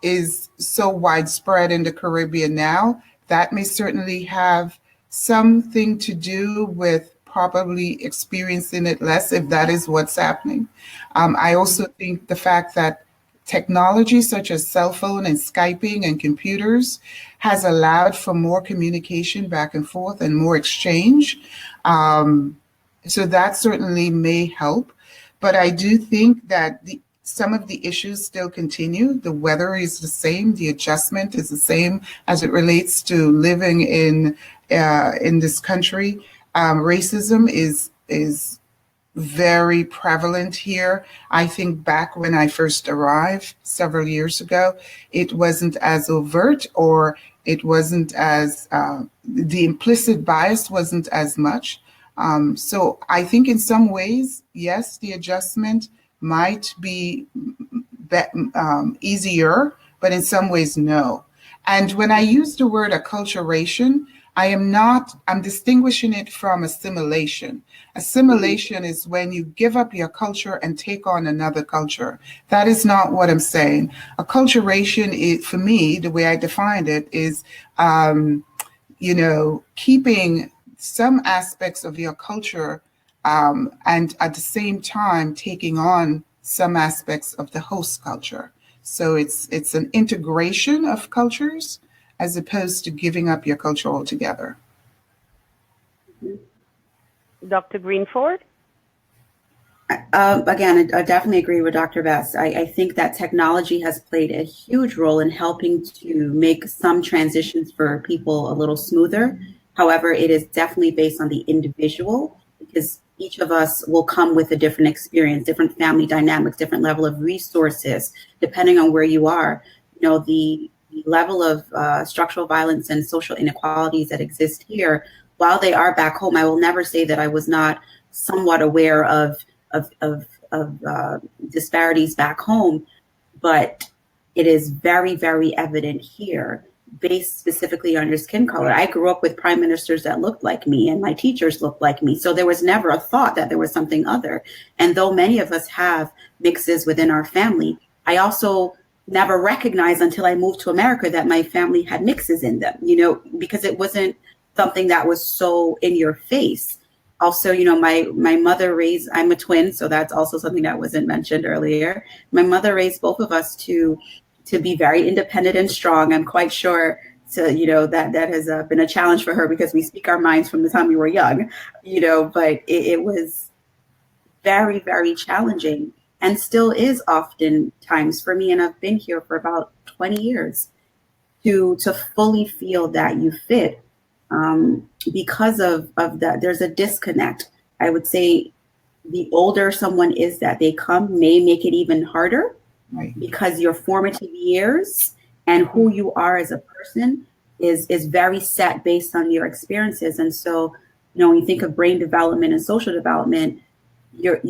is so widespread in the Caribbean now, that may certainly have something to do with probably experiencing it less if that is what's happening. I also think the fact that technology such as cell phone and Skyping and computers has allowed for more communication back and forth and more exchange. So that certainly may help. But I do think that some of the issues still continue. The weather is the same. The adjustment is the same as it relates to living in this country. Racism is very prevalent here. I think back when I first arrived several years ago, it wasn't as overt, or it wasn't as the implicit bias wasn't as much. So I think in some ways, yes, the adjustment might be easier, but in some ways, no. And when I use the word acculturation, I'm distinguishing it from assimilation. Assimilation is when you give up your culture and take on another culture. That is not what I'm saying. Acculturation is, for me, the way I defined it is, keeping some aspects of your culture and at the same time taking on some aspects of the host culture. So it's an integration of cultures as opposed to giving up your culture altogether. Dr. Greenford? Again, I definitely agree with Dr. Best. I think that technology has played a huge role in helping to make some transitions for people a little smoother. However, it is definitely based on the individual, because each of us will come with a different experience, different family dynamics, different level of resources, depending on where you are. The level of structural violence and social inequalities that exist here, while they are back home, I will never say that I was not somewhat aware of disparities back home, but it is very, very evident here, based specifically on your skin color. I grew up with prime ministers that looked like me, and my teachers looked like me. So there was never a thought that there was something other. And though many of us have mixes within our family, I also never recognized until I moved to America that my family had mixes in them, because it wasn't something that was so in your face. Also, my mother raised, I'm a twin, so that's also something that wasn't mentioned earlier. My mother raised both of us to be very independent and strong. I'm quite sure that has been a challenge for her, because we speak our minds from the time we were young, but it was very, very challenging, and still is often times for me. And I've been here for about 20 years to fully feel that you fit. Because of that, there's a disconnect. I would say the older someone is that they come may make it even harder, right? Because your formative years and who you are as a person is very set based on your experiences. And so, when you think of brain development and social development, your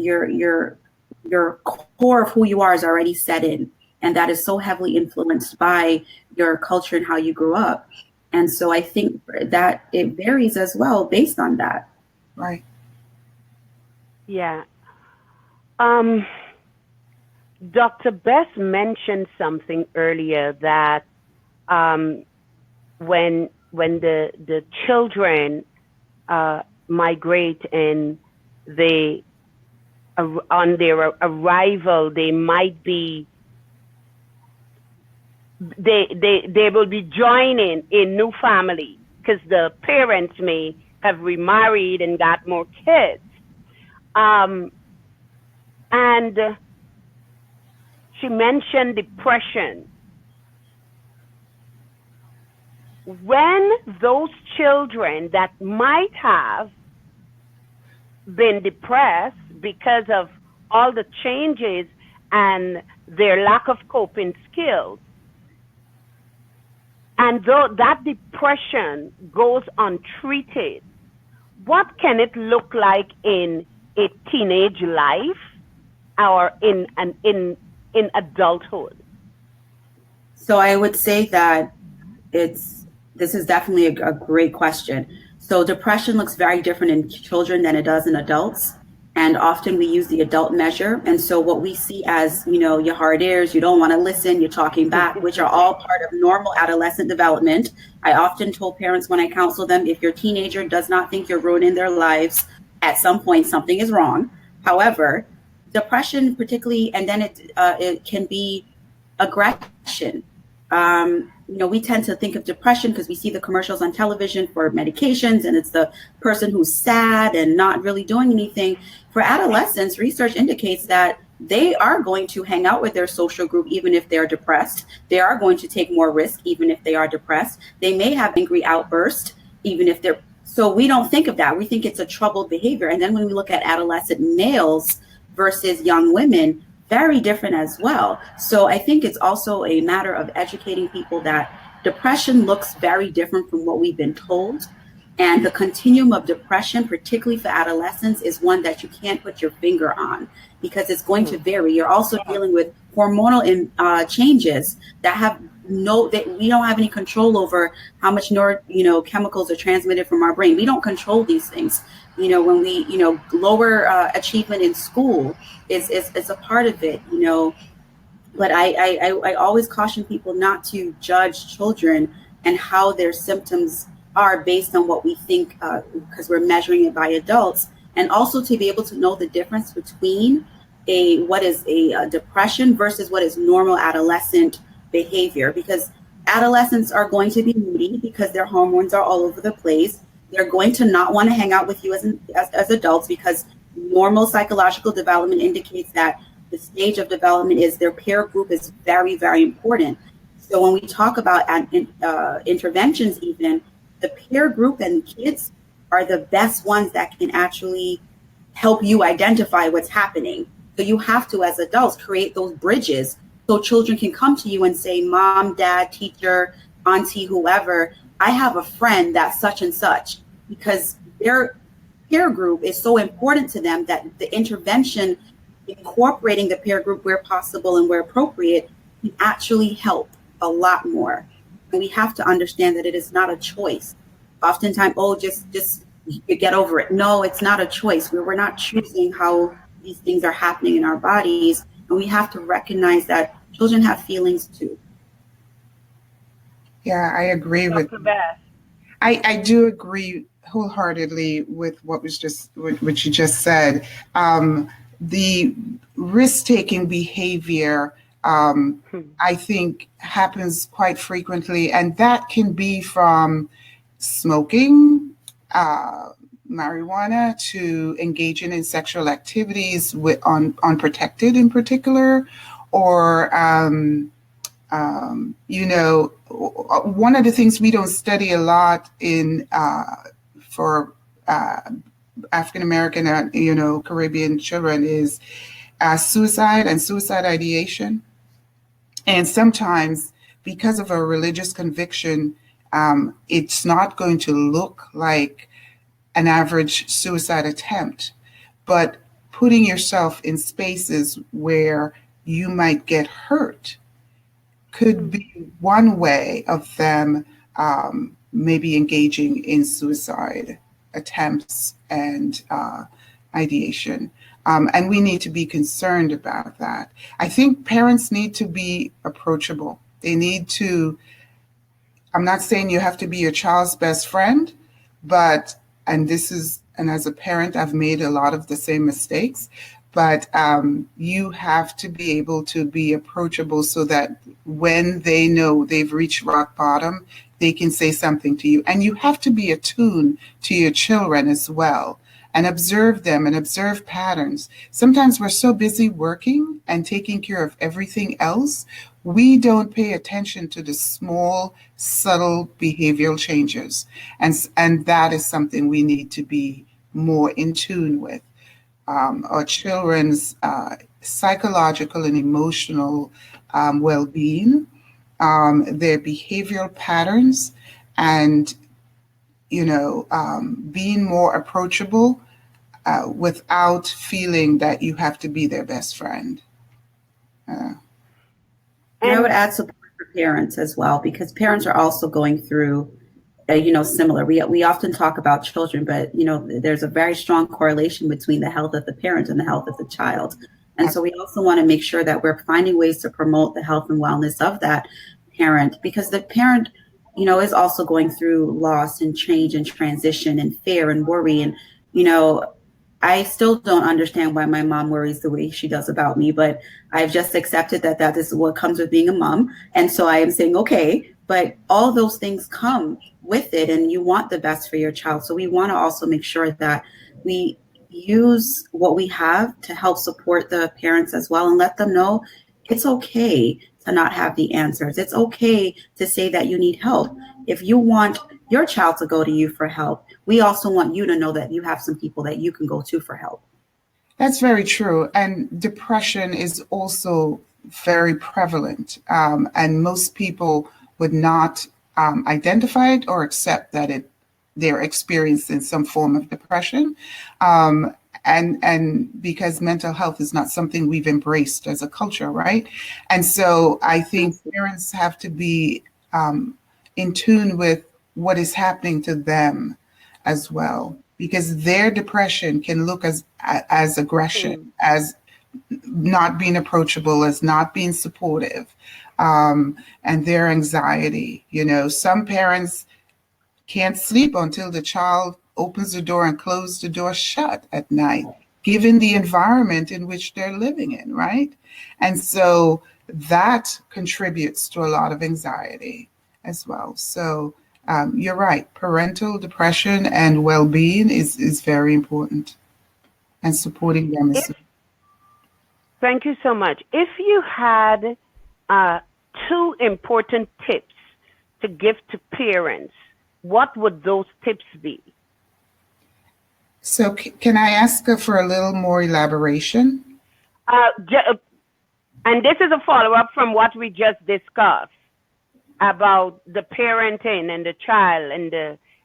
core of who you are is already set in, and that is so heavily influenced by your culture and how you grew up. And so I think that it varies as well based on that. Right. Yeah. Dr. Best mentioned something earlier that when the children migrate and they on their arrival, they might be they will be joining a new family because the parents may have remarried and got more kids. And she mentioned depression. When those children that might have been depressed because of all the changes and their lack of coping skills, and though that depression goes untreated, what can it look like in a teenage life or in adulthood? So I would say that this is definitely a great question. So depression looks very different in children than it does in adults. And often we use the adult measure. And so what we see as, your hard ears, you don't want to listen, you're talking back, which are all part of normal adolescent development. I often told parents when I counsel them, if your teenager does not think you're ruining their lives, at some point something is wrong. However, depression particularly, and then it can be aggression. We tend to think of depression because we see the commercials on television for medications, and it's the person who's sad and not really doing anything. For adolescents, research indicates that they are going to hang out with their social group even if they're depressed. They are going to take more risk even if they are depressed. They may have angry outbursts even if they're. So we don't think of that. We think it's a troubled behavior. And then when we look at adolescent males versus young women, very different as well. So I think it's also a matter of educating people that depression looks very different from what we've been told. And the continuum of depression, particularly for adolescents, is one that you can't put your finger on because it's going to vary. You're also dealing with hormonal changes that we don't have any control over how much chemicals are transmitted from our brain. We don't control these things. When we, lower achievement in school is a part of it, But I always caution people not to judge children and how their symptoms are based on what we think, because we're measuring it by adults, and also to be able to know the difference between what is a depression versus what is normal adolescent behavior, because adolescents are going to be moody because their hormones are all over the place. They're going to not want to hang out with you as adults because normal psychological development indicates that the stage of development is their peer group is very, very important. So when we talk about interventions, even the peer group and kids are the best ones that can actually help you identify what's happening. So you have to, as adults, create those bridges so children can come to you and say, Mom, Dad, teacher, auntie, whoever, I have a friend that's such and such, because their peer group is so important to them that the intervention, incorporating the peer group where possible and where appropriate, can actually help a lot more. And we have to understand that it is not a choice. Oftentimes, just get over it. No, it's not a choice. We're not choosing how these things are happening in our bodies. And we have to recognize that children have feelings too. Yeah, I agree with Dr. Beth. I do agree wholeheartedly with what you just said. The risk-taking behavior, I think, happens quite frequently, and that can be from smoking, marijuana, to engaging in sexual activities with unprotected in particular, or one of the things we don't study a lot in for African American and Caribbean children is suicide and suicide ideation. And sometimes, because of a religious conviction, it's not going to look like an average suicide attempt, but putting yourself in spaces where you might get hurt could be one way of them maybe engaging in suicide attempts and ideation. And we need to be concerned about that. I think parents need to be approachable. They need to, I'm not saying you have to be your child's best friend, but, and as a parent, I've made a lot of the same mistakes, but you have to be able to be approachable so that when they know they've reached rock bottom, they can say something to you. And you have to be attuned to your children as well and observe them and observe patterns. Sometimes we're so busy working and taking care of everything else, we don't pay attention to the small, subtle behavioral changes. And that is something we need to be more in tune with. Our children's psychological and emotional well-being, their behavioral patterns, and being more approachable without feeling that you have to be their best friend. And I would add support for parents as well, because parents are also going through similar. We often talk about children, but there's a very strong correlation between the health of the parent and the health of the child. And so we also want to make sure that we're finding ways to promote the health and wellness of that parent, because the parent, is also going through loss and change and transition and fear and worry. And, I still don't understand why my mom worries the way she does about me, but I've just accepted that is what comes with being a mom. And so I am saying, okay, but all those things come with it, and you want the best for your child. So we want to also make sure that we use what we have to help support the parents as well, and let them know it's okay to not have the answers. It's okay to say that you need help. If you want your child to go to you for help, we also want you to know that you have some people that you can go to for help. That's very true. And depression is also very prevalent. And most people would not identify it or accept that they're experiencing some form of depression. And because mental health is not something we've embraced as a culture, right? And so I think parents have to be in tune with what is happening to them as well, because their depression can look as aggression, as not being approachable, as not being supportive, and their anxiety. Some parents can't sleep until the child opens the door and closes the door shut at night, given the environment in which they're living in, right? And so that contributes to a lot of anxiety as well. So you're right, parental depression and well-being is very important. and supporting them. Thank you so much. If you had two important tips to give to parents, what would those tips be? So can I ask for a little more elaboration? And this is a follow-up from what we just discussed about the parenting and the child,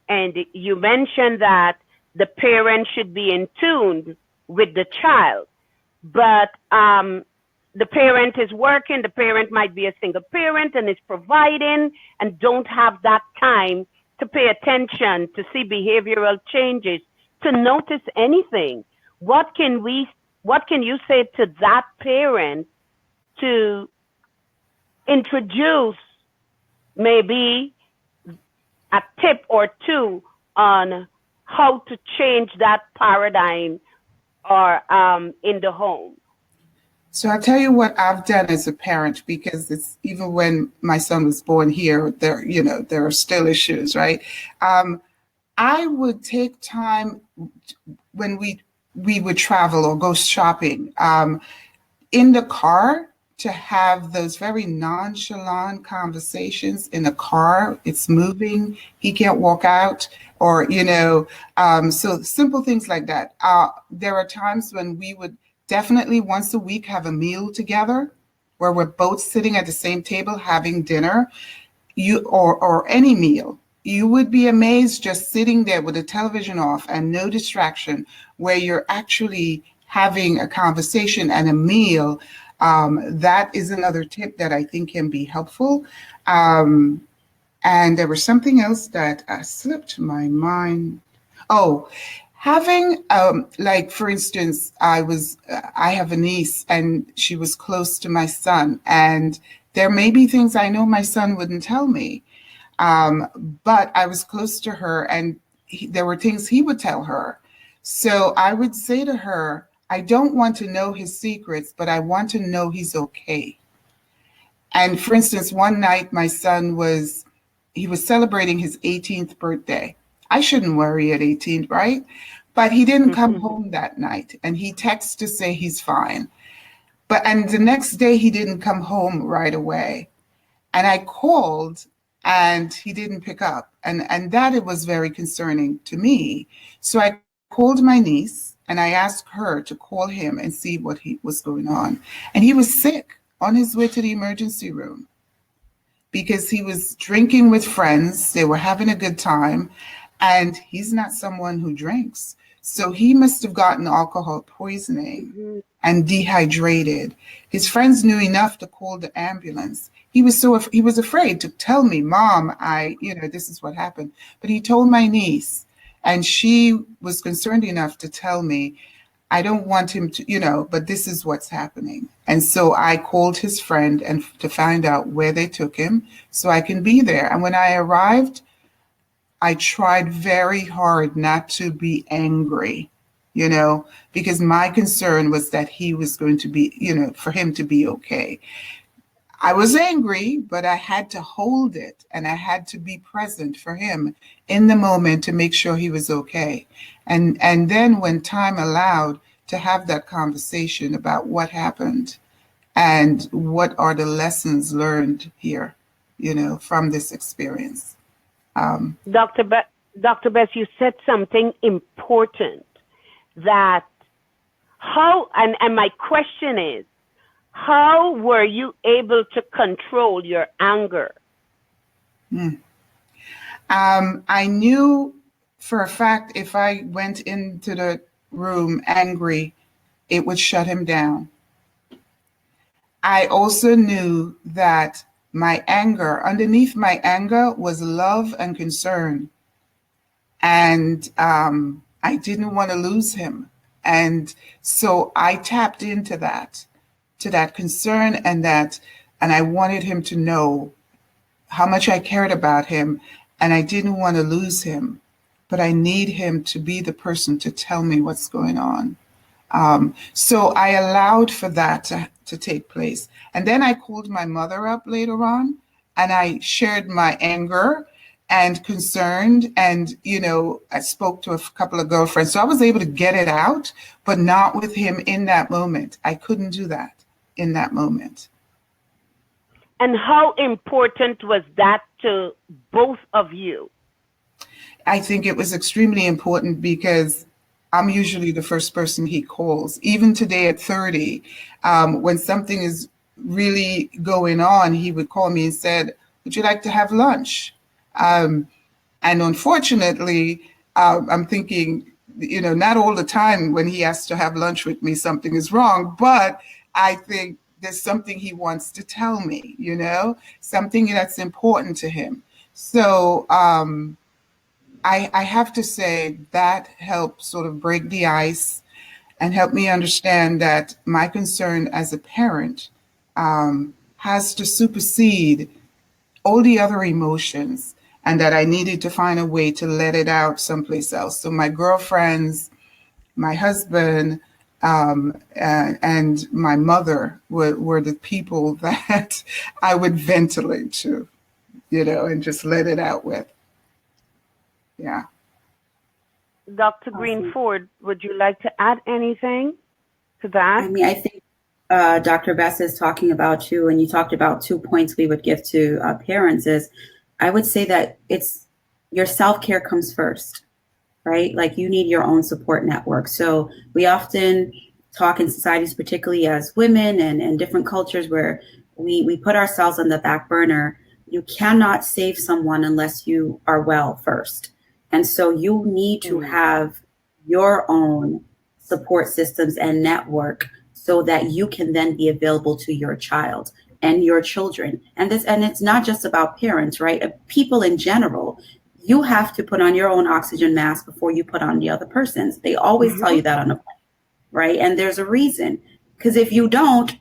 and you mentioned that the parent should be in tune with the child, but the parent is working, the parent might be a single parent and is providing and don't have that time to pay attention, to see behavioral changes, to notice anything. What can you say to that parent to introduce maybe a tip or two on how to change that paradigm or in the home? So I'll tell you what I've done as a parent, because it's even when my son was born here, there are still issues, right? I would take time when we would travel or go shopping in the car to have those very nonchalant conversations in a car. It's moving. He can't walk out, or, so simple things like that. There are times when we would definitely once a week have a meal together where we're both sitting at the same table having dinner, or any meal. You would be amazed just sitting there with the television off and no distraction, where you're actually having a conversation and a meal. That is another tip that I think can be helpful. And there was something else that slipped my mind. Oh, having, like, for instance, I have a niece and she was close to my son, and there may be things I know my son wouldn't tell me. But I was close to her, and there were things he would tell her. So I would say to her, I don't want to know his secrets, but I want to know he's okay. And for instance, one night my son was celebrating his 18th birthday. I shouldn't worry at 18, right? But he didn't come home that night, and he texted to say he's fine. And the next day he didn't come home right away. And I called and he didn't pick up. And that, it was very concerning to me. So I called my niece and I asked her to call him and see what was going on. And he was sick, on his way to the emergency room, because he was drinking with friends. They were having a good time, and he's not someone who drinks. So he must have gotten alcohol poisoning and dehydrated. His friends knew enough to call the ambulance. He was afraid to tell me, Mom, this is what happened. But he told my niece, and she was concerned enough to tell me, I don't want him to, but this is what's happening. And so I called his friend and to find out where they took him so I can be there. And when I arrived, I tried very hard not to be angry, because my concern was that he was going to be, for him to be okay. I was angry, but I had to hold it, and I had to be present for him in the moment to make sure he was okay. And then when time allowed, to have that conversation about what happened and what are the lessons learned here, from this experience. Dr. Bess, you said something important, that and my question is, how were you able to control your anger? I knew for a fact if I went into the room angry, it would shut him down. I also knew that underneath my anger was love and concern. And I didn't want to lose him. And so I tapped into that concern, and I wanted him to know how much I cared about him, and I didn't want to lose him, but I need him to be the person to tell me what's going on. So I allowed for that to take place. And then I called my mother up later on, and I shared my anger, and concerned. And, I spoke to a couple of girlfriends. So I was able to get it out, but not with him in that moment. I couldn't do that in that moment. And how important was that to both of you? I think it was extremely important because I'm usually the first person he calls. Even today at 30, when something is really going on, he would call me and said, "Would you like to have lunch?" And unfortunately, I'm thinking, not all the time when he has to have lunch with me, something is wrong. But I think there's something he wants to tell me, something that's important to him. So I have to say that helped sort of break the ice and help me understand that my concern as a parent has to supersede all the other emotions, and that I needed to find a way to let it out someplace else. So my girlfriends, my husband, and my mother were the people that I would ventilate to, and just let it out with. Yeah. Dr. Greenford, would you like to add anything to that? I mean, I think Dr. Bess is talking about too, and you talked about 2 points we would give to parents is, I would say that it's your self-care comes first, right? Like you need your own support network. So we often talk in societies, particularly as women and different cultures where we put ourselves on the back burner. You cannot save someone unless you are well first. And so you need to have your own support systems and network so that you can then be available to your child and your children. And it's not just about parents, right? People in general, you have to put on your own oxygen mask before you put on the other person's. They always tell you that on a plane, right? And there's a reason, because if you don't,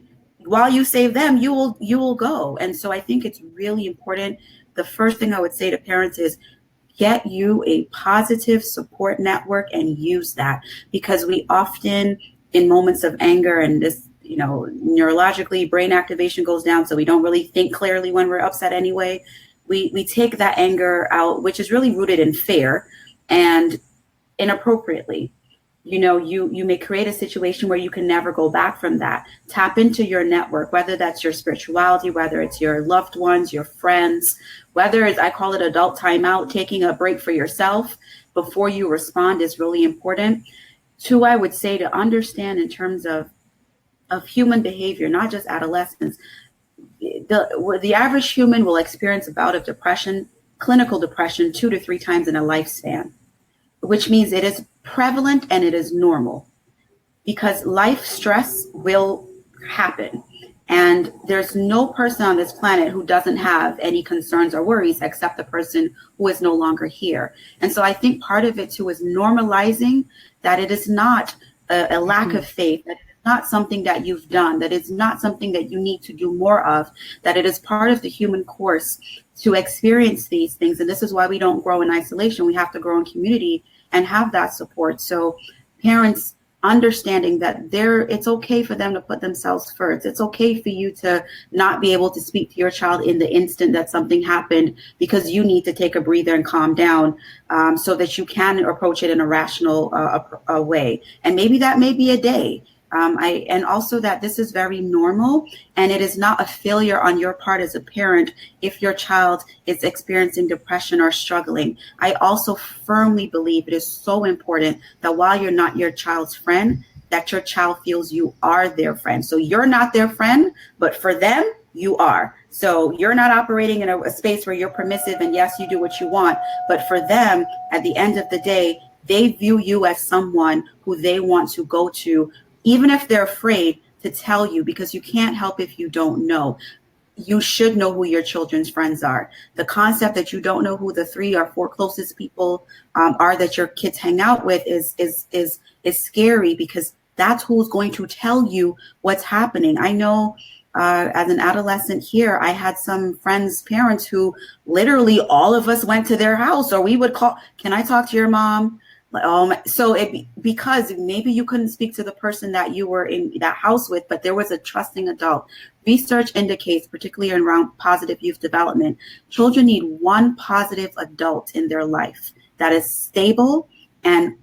while you save them, you will go. And so I think it's really important. The first thing I would say to parents is get you a positive support network and use that, because we often, in moments of anger and this, neurologically brain activation goes down. So we don't really think clearly when we're upset anyway. We take that anger out, which is really rooted in fear, and inappropriately. You may create a situation where you can never go back from that. Tap into your network, whether that's your spirituality, whether it's your loved ones, your friends, whether it's, I call it adult timeout, taking a break for yourself before you respond is really important. 2, I would say to understand in terms of human behavior, not just adolescents. The average human will experience a bout of depression, clinical depression, 2 to 3 times in a lifespan, which means it is prevalent and it is normal, because life stress will happen. And there's no person on this planet who doesn't have any concerns or worries except the person who is no longer here. And so I think part of it too is normalizing that it is not a lack of faith, that it is not something that you've done, that it's not something that you need to do more of, that it is part of the human course to experience these things. And this is why we don't grow in isolation. We have to grow in community and have that support. So parents understanding that it's okay for them to put themselves first. It's okay for you to not be able to speak to your child in the instant that something happened, because you need to take a breather and calm down so that you can approach it in a rational way. And maybe that may be a day. And also that this is very normal, and it is not a failure on your part as a parent if your child is experiencing depression or struggling. I also firmly believe it is so important that while you're not your child's friend, that your child feels you are their friend. So you're not their friend, but for them, you are. So you're not operating in a space where you're permissive and yes, you do what you want, but for them, at the end of the day, they view you as someone who they want to go to, even if they're afraid to tell you, because you can't help if you don't know. You should know who your children's friends are. The concept that you don't know who the 3 or 4 closest people are that your kids hang out with is scary, because that's who's going to tell you what's happening. I know as an adolescent here, I had some friends' parents who literally all of us went to their house, or we would call, can I talk to your mom? Because maybe you couldn't speak to the person that you were in that house with, but there was a trusting adult. Research indicates, particularly around positive youth development, children need one positive adult in their life that is stable and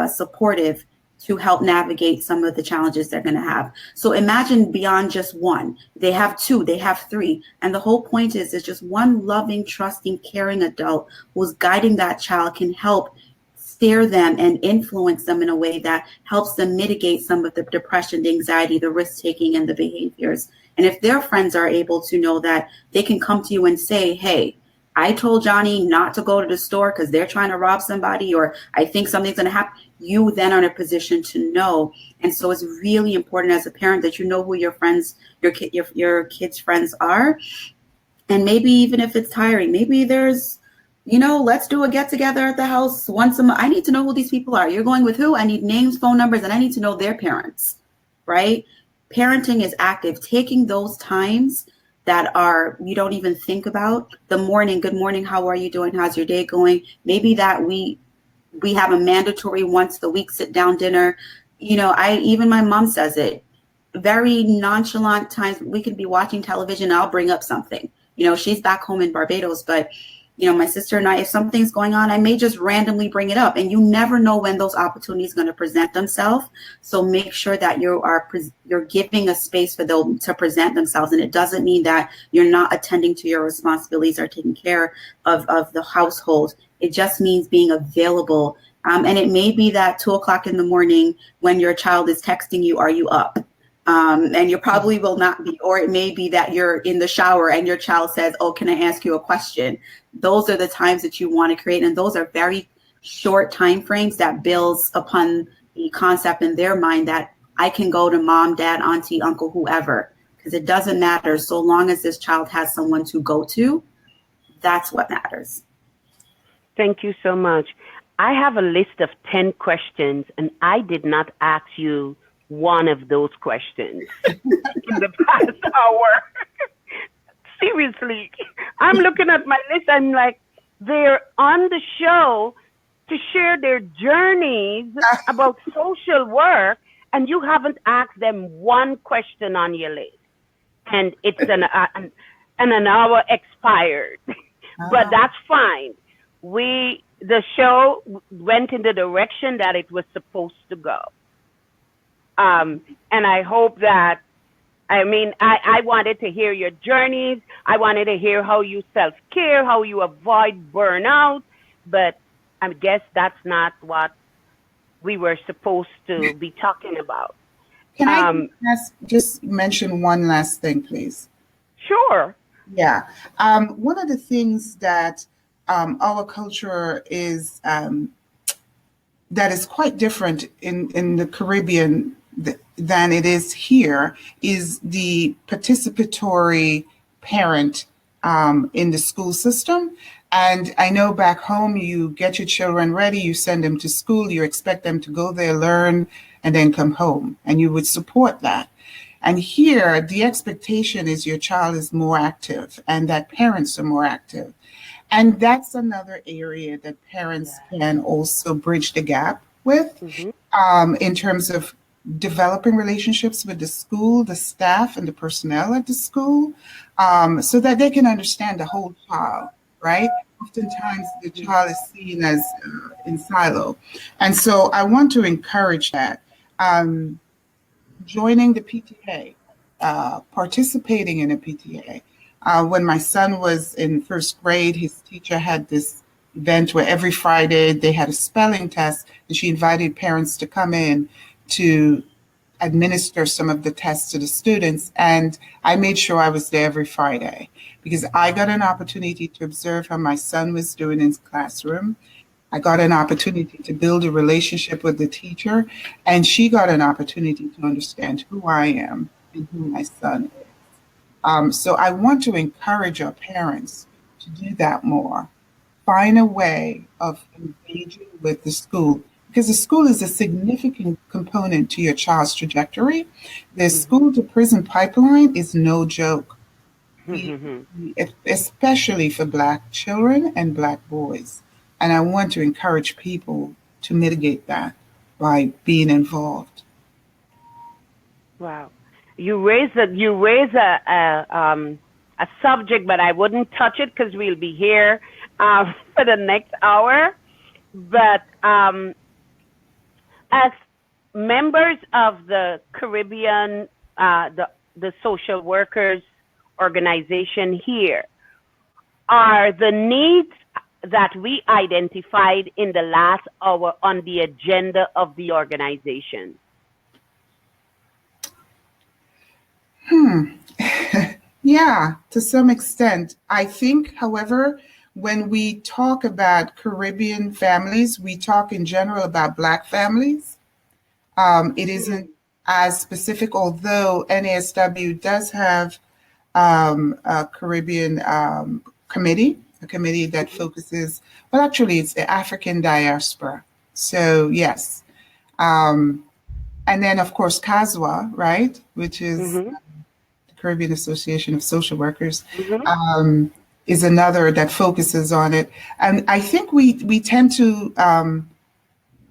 supportive to help navigate some of the challenges they're going to have. So imagine beyond just one, they have two, they have three. And the whole point is just one loving, trusting, caring adult who's guiding that child can help steer them and influence them in a way that helps them mitigate some of the depression, the anxiety, the risk-taking, and the behaviors. And if their friends are able to know that they can come to you and say, hey, I told Johnny not to go to the store because they're trying to rob somebody, or I think something's going to happen, you then are in a position to know. And so it's really important as a parent that you know who your friends, your kids' friends are. And maybe even if it's tiring, maybe there's, let's do a get together at the house once a month. I need to know who these people are. You're going with who? I need names, phone numbers, and I need to know their parents, right? Parenting is active. Taking those times that you don't even think about. The morning, good morning, how are you doing? How's your day going? Maybe that we have a mandatory once a week sit down dinner. Even my mom says it. Very nonchalant times, we could be watching television, I'll bring up something. She's back home in Barbados, but my sister and I, if something's going on, I may just randomly bring it up, and you never know when those opportunities are going to present themselves. So make sure that you're giving a space for them to present themselves. And it doesn't mean that you're not attending to your responsibilities or taking care of the household. It just means being available. And it may be that 2:00 in the morning when your child is texting you, are you up? And you probably will not be, or it may be that you're in the shower and your child says, oh, can I ask you a question? Those are the times that you want to create. And those are very short time frames that builds upon the concept in their mind that I can go to mom, dad, auntie, uncle, whoever, because it doesn't matter. So long as this child has someone to go to, that's what matters. Thank you so much. I have a list of 10 questions, and I did not ask you one of those questions in the past hour. Seriously, I'm looking at my list. I'm like, they're on the show to share their journeys about social work, and you haven't asked them one question on your list. And it's an hour expired, but that's fine. The show went in the direction that it was supposed to go. And I hope that, I wanted to hear your journeys. I wanted to hear how you self-care, how you avoid burnout, but I guess that's not what we were supposed to be talking about. Can I just mention one last thing, please? Sure. Yeah. One of the things that our culture is that is quite different in the Caribbean than it is here is the participatory parent in the school system. And I know back home, you get your children ready, you send them to school, you expect them to go there, learn, and then come home, and you would support that. And here, the expectation is your child is more active and that parents are more active. And that's another area that parents can also bridge the gap with in terms of developing relationships with the school, the staff, and the personnel at the school, so that they can understand the whole child, right? Oftentimes the child is seen as in silo. And so I want to encourage that. Joining the PTA, participating in a PTA. When my son was in first grade, his teacher had this event where every Friday they had a spelling test, and she invited parents to come in to administer some of the tests to the students. And I made sure I was there every Friday because I got an opportunity to observe how my son was doing in his classroom. I got an opportunity to build a relationship with the teacher, and she got an opportunity to understand who I am and who my son is. So I want to encourage our parents to do that more. Find a way of engaging with the school, because the school is a significant component to your child's trajectory. The school to prison pipeline is no joke, especially for Black children and Black boys. And I want to encourage people to mitigate that by being involved. Wow. You raise a subject, but I wouldn't touch it because we'll be here for the next hour. But as members of the Caribbean, the social workers organization here, are the needs that we identified in the last hour on the agenda of the organization? Yeah, to some extent. I think, however, when we talk about Caribbean families, we talk in general about Black families. It isn't as specific, although NASW does have a Caribbean committee, a committee that focuses, well, actually, it's the African diaspora. So, yes. And then, of course, CASWA, right, which is the Caribbean Association of Social Workers, is another that focuses on it. And I think we tend to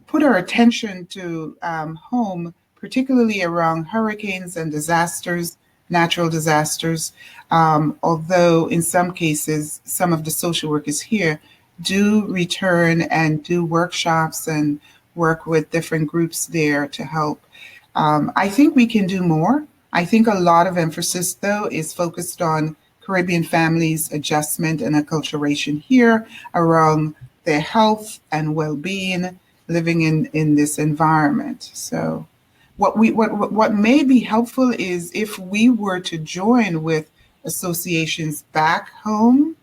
put our attention to home, particularly around hurricanes and disasters, natural disasters, although in some cases, some of the social workers here do return and do workshops and work with different groups there to help. I think we can do more. I think a lot of emphasis, though, is focused on Caribbean families' adjustment and acculturation here around their health and well-being, living in this environment. So what may be helpful is if we were to join with associations back home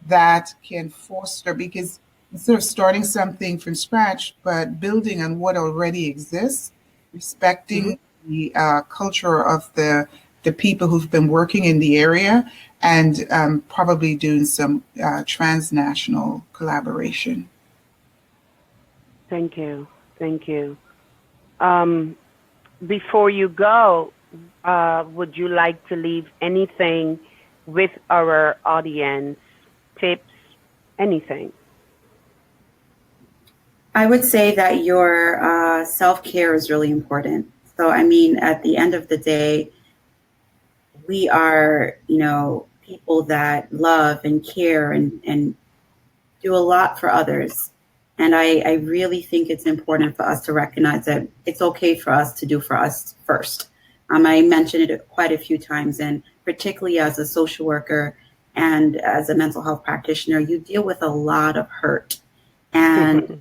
that can foster, because instead of starting something from scratch, but building on what already exists, respecting the culture of the people who've been working in the area, and probably doing some transnational collaboration. Thank you. Thank you. Before you go, would you like to leave anything with our audience? Tips, anything? I would say that your self-care is really important. So, I mean, at the end of the day, we are, people that love and care and do a lot for others. And I really think it's important for us to recognize that it's okay for us to do for us first. I mentioned it quite a few times, and particularly as a social worker and as a mental health practitioner, you deal with a lot of hurt and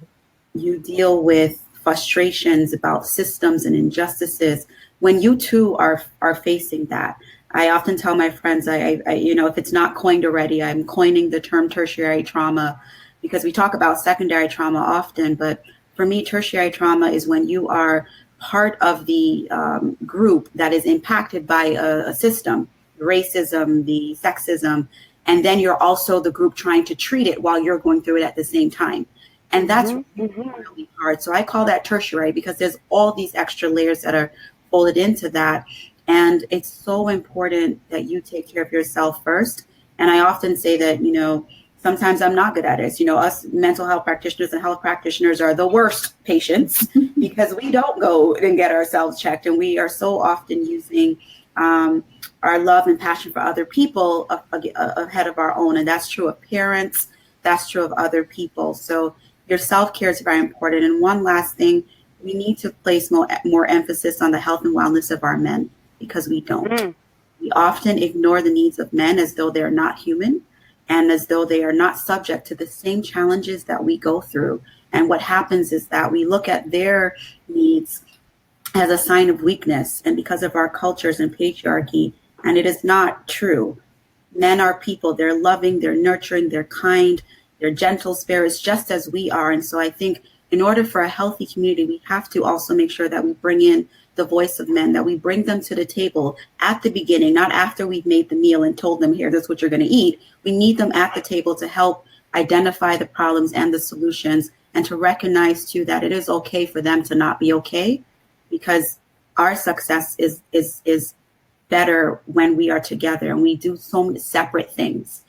you deal with frustrations about systems and injustices when you too are facing that. I often tell my friends, I if it's not coined already, I'm coining the term tertiary trauma, because we talk about secondary trauma often, but for me, tertiary trauma is when you are part of the group that is impacted by a system, racism, the sexism, and then you're also the group trying to treat it while you're going through it at the same time. And that's really hard. So I call that tertiary because there's all these extra layers that are folded into that. And it's so important that you take care of yourself first. And I often say that, sometimes I'm not good at it. Us mental health practitioners and health practitioners are the worst patients because we don't go and get ourselves checked. And we are so often using our love and passion for other people ahead of our own. And that's true of parents. That's true of other people. So your self-care is very important. And one last thing, we need to place more emphasis on the health and wellness of our men, because we don't. We often ignore the needs of men as though they're not human and as though they are not subject to the same challenges that we go through. And what happens is that we look at their needs as a sign of weakness, and because of our cultures and patriarchy, and it is not true. Men are people. They're loving, they're nurturing, they're kind, they're gentle spirits, just as we are. And so I think in order for a healthy community, we have to also make sure that we bring in the voice of men, that we bring them to the table at the beginning, not after we've made the meal and told them, here, this is what you're going to eat. We need them at the table to help identify the problems and the solutions, and to recognize too that it is okay for them to not be okay, because our success is better when we are together and we do so many separate things.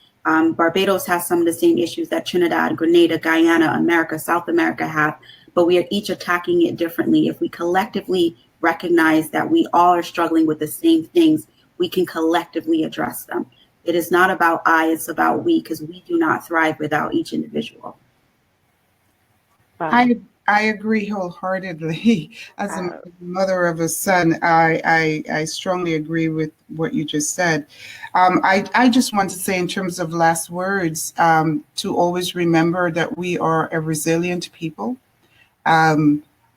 Barbados has some of the same issues that Trinidad, Grenada, Guyana, America, South America have, but we are each attacking it differently. If we collectively recognize that we all are struggling with the same things, we can collectively address them. It is not about I, it's about we, because we do not thrive without each individual. Wow. I agree wholeheartedly. As a mother of a son, I strongly agree with what you just said. I just want to say, in terms of last words, to always remember that we are a resilient people.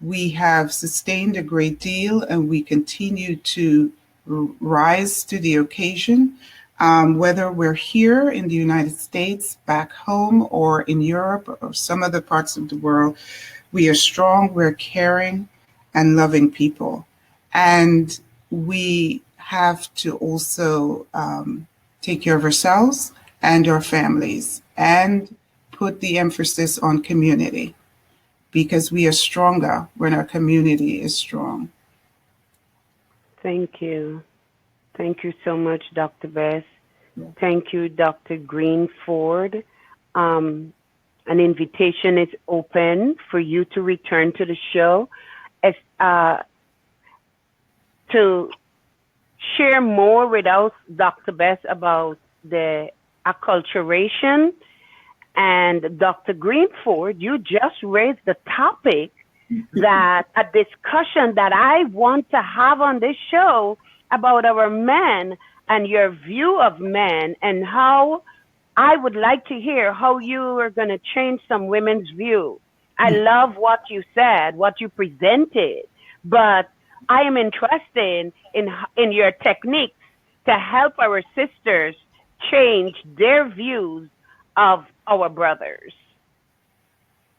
We have sustained a great deal, and we continue to rise to the occasion. Whether we're here in the United States, back home, or in Europe, or some other parts of the world, we are strong, we're caring, and loving people. And we have to also take care of ourselves and our families, and put the emphasis on community, because we are stronger when our community is strong. Thank you. Thank you so much, Dr. Bess. Thank you, Dr. Greenford. An invitation is open for you to return to the show as to share more with us, Dr. Bess, about the acculturation. And Dr. Greenford, you just raised the topic that a discussion that I want to have on this show about our men and your view of men, and how I would like to hear how you are going to change some women's view. I love what you said, what you presented, but I am interested in your techniques to help our sisters change their views of our brothers.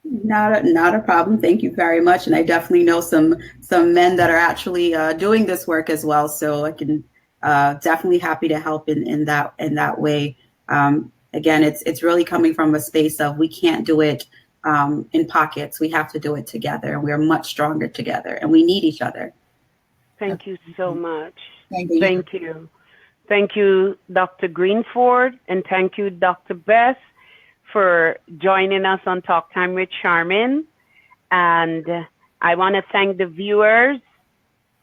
Not a problem. Thank you very much. And I definitely know some men that are actually doing this work as well. So I can definitely happy to help in that way. Again, it's really coming from a space of we can't do it in pockets. We have to do it together, and we're much stronger together, and we need each other. Thank you so much. Thank you. Thank you. Thank you, Dr. Greenford, and thank you, Dr. Bess, for joining us on Talk Time with Charmin. And I want to thank the viewers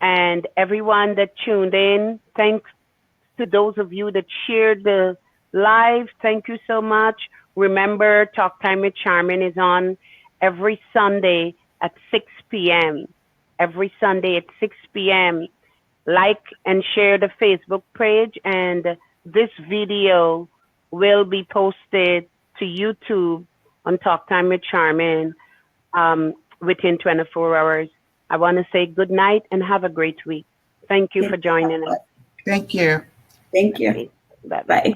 and everyone that tuned in. Thanks to those of you that shared the live. Thank you so much. Remember, Talk Time with Charmin is on every Sunday at 6 p.m. Every Sunday at 6 p.m. Like and share the Facebook page, and this video will be posted to YouTube on Talk Time with Charmin within 24 hours. I want to say good night and have a great week. Thank you for joining us. Thank you. Thank you. Bye-bye.